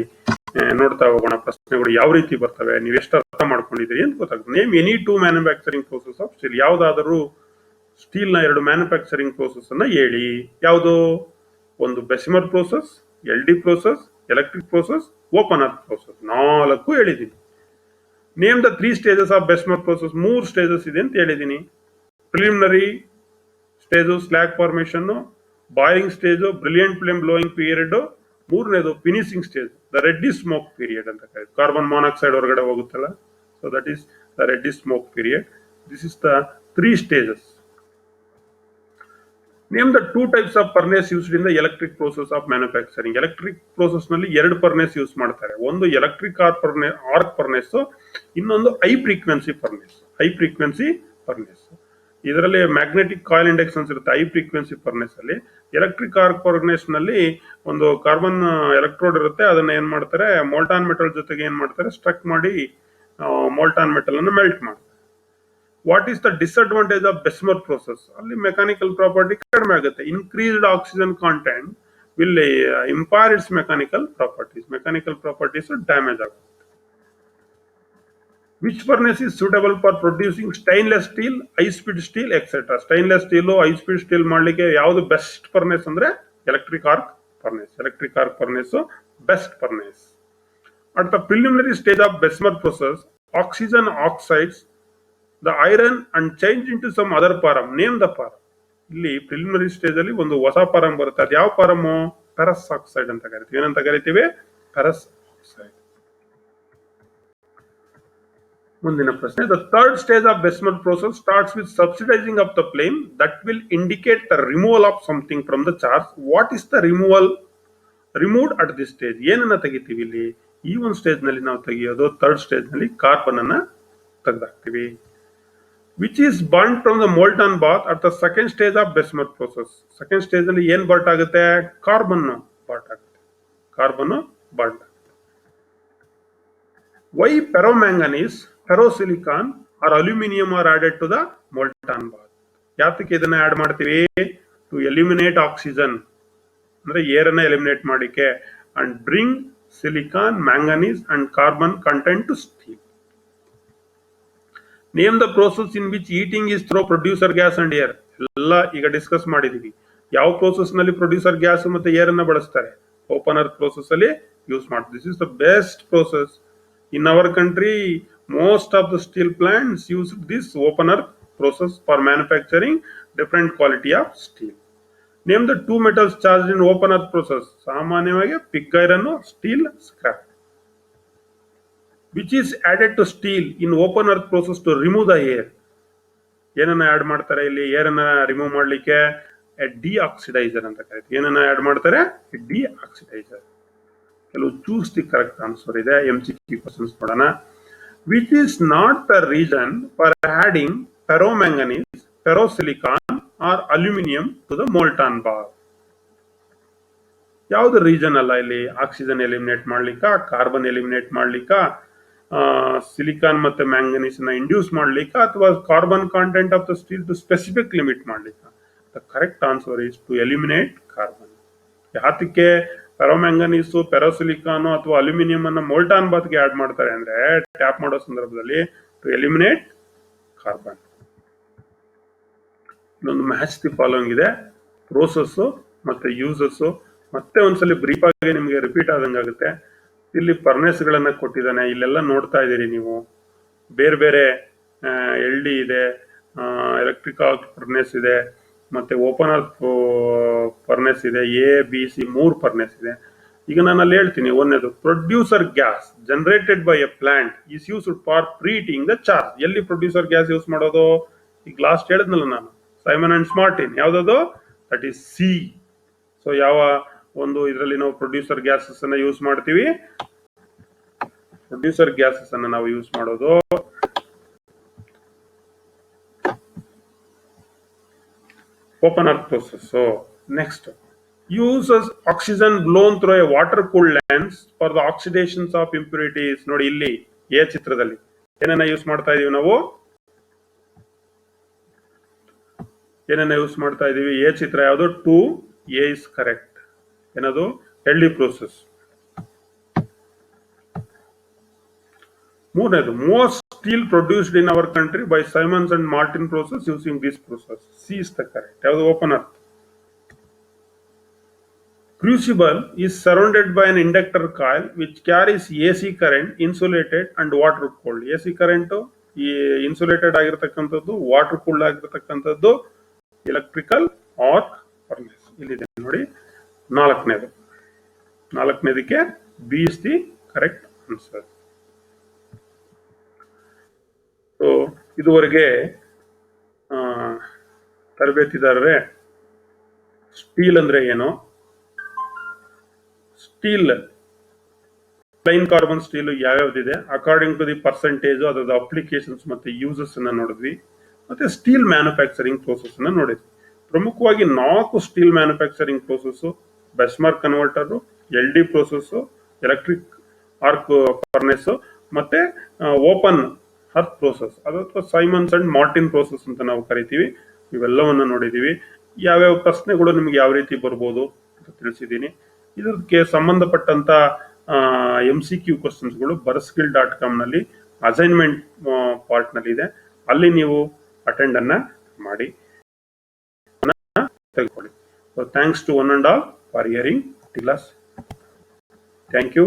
ನೋಡ್ತಾ ಹೋಗೋಣ. ಪ್ರಶ್ನೆಗಳು ಯಾವ ರೀತಿ ಬರ್ತವೆ, ನೀವು ಎಷ್ಟು ಅರ್ಥ ಮಾಡ್ಕೊಂಡಿದ್ದೀರಿ ಅಂತ ಗೊತ್ತಾಗುತ್ತೆ. Name any 2 manufacturing process of steel. ಯಾವುದಾದರೂ ಸ್ಟೀಲ್ ನ 2 ಮ್ಯಾನುಫ್ಯಾಕ್ಚರಿಂಗ್ ಪ್ರೋಸೆಸ್ ಅನ್ನ ಹೇಳಿ. ಯಾವುದು? ಒಂದು Bessemer process, LD process, electric process, open hearth process. 4 ಹೇಳಿದ್ದೀನಿ. Name the 3 stages of Bessemer process. 3 stages ಇದೆ ಅಂತ ಹೇಳಿದ್ದೀನಿ. Preliminary stage slag formation, boiling stage brilliant flame blowing period, ಮೂರನೇದು finishing stage the red smoke period ಅಂತ ಕರೀತಾರೆ. ಕಾರ್ಬನ್ ಮಾನಾಕ್ಸೈಡ್ ಹೊರಗಡೆ ಹೋಗುತ್ತಲ್ಲ, so that is the red smoke period. This is the 3 stages. Name the 2 types of furnace used in the electric process of manufacturing. Electric process ನಲ್ಲಿ 2 ಫರ್ನೇಸ್ ಯೂಸ್ ಮಾಡ್ತಾರೆ. ಒಂದು ಎಲೆಕ್ಟ್ರಿಕ್ ಆರ್ಕ್ ಫರ್ನೇಸ್, ಇನ್ನೊಂದು ಹೈ ಫ್ರೀಕ್ವೆನ್ಸಿ ಫರ್ನೇಸ್. ಇದರಲ್ಲಿ ಮ್ಯಾಗ್ನೆಟಿಕ್ ಕಾಯಿಲ್ ಇಂಡಕ್ಷನ್ಸ್ ಇರುತ್ತೆ ಹೈ ಫ್ರೀಕ್ವೆನ್ಸಿ ಫರ್ನೇಸ್ ಅಲ್ಲಿ. ಎಲೆಕ್ಟ್ರಿಕ್ ಆರ್ಕ್ ಫರ್ನೇಸ್ ನಲ್ಲಿ ಒಂದು ಕಾರ್ಬನ್ ಎಲೆಕ್ಟ್ರೋಡ್ ಇರುತ್ತೆ, ಅದನ್ನ ಏನ್ ಮಾಡ್ತಾರೆ, ಮೋಲ್ಟಾನ್ ಮೆಟಲ್ ಜೊತೆಗೆ ಏನ್ ಮಾಡ್ತಾರೆ, ಸ್ಟ್ರಕ್ ಮಾಡಿ ಮೋಲ್ಟಾನ್ ಮೆಟಲ್ ಅನ್ನು ಮೆಲ್ಟ್ ಮಾಡ್ತಾರೆ. What is the disadvantage of Bessemer process? ಅಲ್ಲಿ ಮೆಕ್ಯಾನಿಕಲ್ ಪ್ರಾಪರ್ಟಿ ಕಡಿಮೆ ಆಗುತ್ತೆ. Increased oxygen content will impair its mechanical properties damage ಆಗುತ್ತೆ. Which furnace is suitable for producing stainless steel, high speed steel, etc. Stainless steel, high speed steel ಮಾಡಲಿಕ್ಕೆ ಯಾವುದು ಬೆಸ್ಟ್ ಫರ್ನೇಸ್ ಅಂದ್ರೆ electric arc furnace best furnace. At the preliminary stage of Bessemer process, oxygen oxides the iron and change into some other param. Name the param. ಇಲ್ಲಿ ಪ್ರಿಲಿಮಿನರಿ ಸ್ಟೇಜ್ ಅಲ್ಲಿ ಒಂದು ಹೊಸ ಪಾರಂ ಬರುತ್ತೆ. ಅದು ಯಾವ ಪಾರಮು? ಫೆರಸ್ ಆಕ್ಸೈಡ್ ಅಂತ ಕರಿತೀವಿ. ಏನಂತ ಕರಿತೀವಿ? Ferrous oxide. ಮುಂದಿನ ಪ್ರಶ್ನೆ. The third stage of Bessemer process starts with subsidizing of the flame that will indicate the removal of something from the charge. What is the removed at this stage? ಏನನ್ನ ತೆಗಿತೀವಿ ಇಲ್ಲಿ? ಈ ಒಂದು ಸ್ಟೇಜ್ ನಲ್ಲಿ ನಾವು ತೆಗೆಯೋದು, ಥರ್ಡ್ ಸ್ಟೇಜ್ ನಲ್ಲಿ ಕಾರ್ಬನ್ ಅನ್ನ ತೆಗೆದಾಕ್ತಿವಿ. Which is burnt from the molten bath at the second stage of Bessemer process. Second stage ನಲ್ಲಿ ಏನ್ ಬರ್ಟ್ ಆಗುತ್ತೆ? ಕಾರ್ಬನ್ ಬರ್ಟ್ ಆಗುತ್ತೆ. Why ferromanganese, ferrosilicon or aluminum are added to the molten bath? ಯಾತಕ್ಕೆ ಇದನ್ನ ಆಡ್ ಮಾಡ್ತೀವಿ? ಟು ಎಲಿಮಿನೇಟ್ ಆಕ್ಸಿಜನ್, ಅಂದ್ರೆ ಏರ್ ಅನ್ನ ಎಲಿಮಿನೇಟ್ ಮಾಡಿಕೆ, and bring silicon, manganese and carbon content to steel. Name the process in which heating is through producer gas and air. ಎಲ್ಲ ಈಗ ಡಿಸ್ಕಸ್ ಮಾಡಿದೀವಿ. ಯಾವ ಪ್ರೋಸೆಸ್ ನಲ್ಲಿ ಪ್ರೊಡ್ಯೂಸರ್ ಗ್ಯಾಸ್ ಮತ್ತೆ ಏರ್ ಅನ್ನ ಬಳಸ್ತಾರೆ? ಓಪನ್ ಅರ್ತ್ ಪ್ರೋಸೆಸ್ ಅಲ್ಲಿ ಯೂಸ್ ಮಾಡ್ತಾರೆ. This is the best process in our country. Most of the steel plants use this open earth process for manufacturing different quality of steel. Name the two metals charged in open earth process. ಸಾಮಾನ್ಯವಾಗಿ pig iron, steel, scrap. Which is added to steel in open earth process to remove the air. ಏನನ್ನ ಆಡ್ ಮಾಡ್ತಾರೆ ಇಲ್ಲಿ? ಏರ್ ಅನ್ನ ರಿಮೂವ್ ಮಾಡ್ಲಿಕ್ಕೆ ಡಿಆಕ್ಸಿಡೈಸರ್ ಅಂತ ಕರೀತೀವಿ. ಏನನ್ನ ಆಡ್ ಮಾಡ್ತಾರೆ? ಡಿಆಕ್ಸಿಡೈಸರ್. ಕೆಲವು ಚೂಸ್ ದಿ ಕರೆಕ್ಟ್ ಆನ್ಸರ್ ಇದೆ. MCQ ಕ್ವೆಶ್ಚನ್ಸ್ ನೋಡೋಣ. Which is not the reason for adding ferromanganese, ferrosilicon or aluminum to the molten bar. ಯಾವ್ದು ರೀಸನ್ ಅಲ್ಲ ಇಲ್ಲಿ? ಆಕ್ಸಿಜನ್ ಎಲಿಮಿನೇಟ್ ಮಾಡ್ಲಿಕ್ಕ, ಕಾರ್ಬನ್ ಎಲಿಮಿನೇಟ್ ಮಾಡ್ಲಿಕ್ಕ, ಸಿಲಿಕಾನ್ ಮತ್ತೆ ಮ್ಯಾಂಗನೀಸ್ ನ ಇಂಡ್ಯೂಸ್ ಮಾಡ್ಲಿಕ್ಕ, ಅಥವಾ carbon content of the steel to specific limit ಮಾಡ್ಲಿಕ್ಕ? The correct answer is to eliminate carbon. ಯಾತಕ್ಕೆ ಫೆರೋಮ್ಯಾಂಗನೀಸ್, ಫೆರೋಸಿಲಿಕಾನ್ ಅಥವಾ ಅಲ್ಯೂಮಿನಿಯಂ ಅನ್ನ ಮೋಲ್ಟಾನ್ ಬಾತ್ಗೆ ಆಡ್ ಮಾಡ್ತಾರೆ ಅಂದ್ರೆ, ಟ್ಯಾಪ್ ಮಾಡೋ ಸಂದರ್ಭದಲ್ಲಿ ಟು ಎಲಿಮಿನೇಟ್ ಕಾರ್ಬನ್. ಇನ್ನೊಂದು ಮ್ಯಾಚ್ ದಿ ಫಾಲೋಯಿಂಗ್ ಇದೆ. ಪ್ರೋಸೆಸ್ ಮತ್ತೆ ಯೂಸಸ್ ಮತ್ತೆ ಒಂದ್ಸಲಿ ಬ್ರೀಫ್ ಆಗಿ ನಿಮಗೆ ರಿಪೀಟ್ ಆದಂಗಾಗುತ್ತೆ. ಇಲ್ಲಿ ಫರ್ನೆಸ್ ಗಳನ್ನ ಕೊಟ್ಟಿದ್ದಾನೆ. ಇಲ್ಲೆಲ್ಲ ನೋಡ್ತಾ ಇದ್ದೀರಿ ನೀವು. ಬೇರೆ ಬೇರೆ LD ಇದೆ, ಎಲೆಕ್ಟ್ರಿಕ್ ಆರ್ಕ್ ಫರ್ನೆಸ್ ಇದೆ, ಮತ್ತೆ ಓಪನ್ ಅರ್ತ್ ಫರ್ನೆಸ್ ಇದೆ, ABC 3 ಫರ್ನೆಸ್ ಇದೆ. ಈಗ ನಾನು ಅಲ್ಲಿ ಹೇಳ್ತೀನಿ. ಒಂದನೇದು producer gas generated by a plant is used for preheating the charge. ಎಲ್ಲಿ ಪ್ರೊಡ್ಯೂಸರ್ ಗ್ಯಾಸ್ ಯೂಸ್ ಮಾಡೋದು? ಈಗ ಲಾಸ್ಟ್ ಹೇಳಿದ್ನಲ್ಲ ನಾನು, ಸೈಮನ್ ಅಂಡ್ ಸ್ಮಾರ್ಟಿನ್. ಯಾವ್ದದು? That is C. ಸೊ ಯಾವ ಒಂದು ಇದರಲ್ಲಿ ನಾವು ಪ್ರೊಡ್ಯೂಸರ್ ಗ್ಯಾಸಸ್ ಅನ್ನ ಯೂಸ್ ಮಾಡ್ತೀವಿ? ಪ್ರೊಡ್ಯೂಸರ್ ಗ್ಯಾಸಸ್ ಅನ್ನ ನಾವು ಯೂಸ್ ಮಾಡೋದು open hearth process. Next, uses oxygen blown through a water cooled lance for the oxidations of impurities. ನೋಡಿ ಇಲ್ಲಿ ಎ ಚಿತ್ರದಲ್ಲಿ ಏನನ್ನ ಯೂಸ್ ಮಾಡ್ತಾ ಇದೀವಿ ನಾವು? ಏನನ್ನ ಯೂಸ್ ಮಾಡ್ತಾ ಇದೀವಿ? ಎ ಚಿತ್ರ ಯಾವುದು? 2A is correct. ಏನದು? LD process. ಮೂರನೇದು, most steel produced in our country by Siemens and Martin process using this process. C is the correct. ಯಾವುದು? Open hearth. Crucible is surrounded by an inductor coil which carries AC current, insulated and water cooled. AC current ಈ ಇನ್ಸುಲೇಟೆಡ್ ಆಗಿರತಕ್ಕಂಥದ್ದು, ವಾಟರ್ ಕೂಲ್ಡ್ ಆಗಿರತಕ್ಕಂಥದ್ದು ಎಲೆಕ್ಟ್ರಿಕಲ್ ಆರ್ಕ್ ಫರ್ನೆಸ್. ಇಲ್ಲಿದೆ ನೋಡಿ. ನಾಲ್ಕನೇದಕ್ಕೆ B is the correct answer. So ಇದುವರೆಗೆ ತರಬೇತಿದಾರರೇ ಸ್ಟೀಲ್ ಅಂದ್ರೆ ಏನು, ಸ್ಟೀಲ್ ಪ್ಲೈನ್ ಕಾರ್ಬನ್ ಸ್ಟೀಲ್ ಯಾವ್ಯಾವ್ದಿದೆ, ಅಕಾರ್ಡಿಂಗ್ ಟು ದಿ ಪರ್ಸೆಂಟೇಜ್, ಅದರ ಅಪ್ಲಿಕೇಶನ್ಸ್ ಮತ್ತೆ ಯೂಸಸ್ ಅನ್ನ ನೋಡಿದ್ವಿ. ಮತ್ತೆ ಸ್ಟೀಲ್ ಮ್ಯಾನುಫ್ಯಾಕ್ಚರಿಂಗ್ ಪ್ರೋಸೆಸ್ ಅನ್ನ ನೋಡಿದ್ವಿ. ಪ್ರಮುಖವಾಗಿ 4 steel manufacturing process: Bessemer converter, LD process, electric arc furnace, ಮತ್ತೆ ಓಪನ್ ಅರ್ತ್ ಪ್ರೋಸೆಸ್, ಅಥವಾ ಸೈಮನ್ಸ್ ಅಂಡ್ ಮಾರ್ಟಿನ್ ಪ್ರೋಸೆಸ್ ಅಂತ ನಾವು ಕರಿತೀವಿ. ಇವೆಲ್ಲವನ್ನ ನೋಡಿದೀವಿ. ಯಾವ್ಯಾವ ಪ್ರಶ್ನೆಗಳು ನಿಮ್ಗೆ ಯಾವ ರೀತಿ ಬರ್ಬೋದು ಅಂತ ತಿಳಿಸಿದ್ದೀನಿ. ಇದಕ್ಕೆ ಸಂಬಂಧಪಟ್ಟಂತ MCQ ಕ್ವಶನ್ಸ್ಗಳು ಬರಸ್ಕಿಲ್.com ನಲ್ಲಿ ಅಸೈನ್ಮೆಂಟ್ ಪಾರ್ಟ್ ನಲ್ಲಿ ಇದೆ. ಅಲ್ಲಿ ನೀವು ಅಟೆಂಡ್ ಅನ್ನ ಮಾಡಿ ತೆಗೆದುಕೊಳ್ಳಿ. Thanks to one and all for hearing the class. Thank you.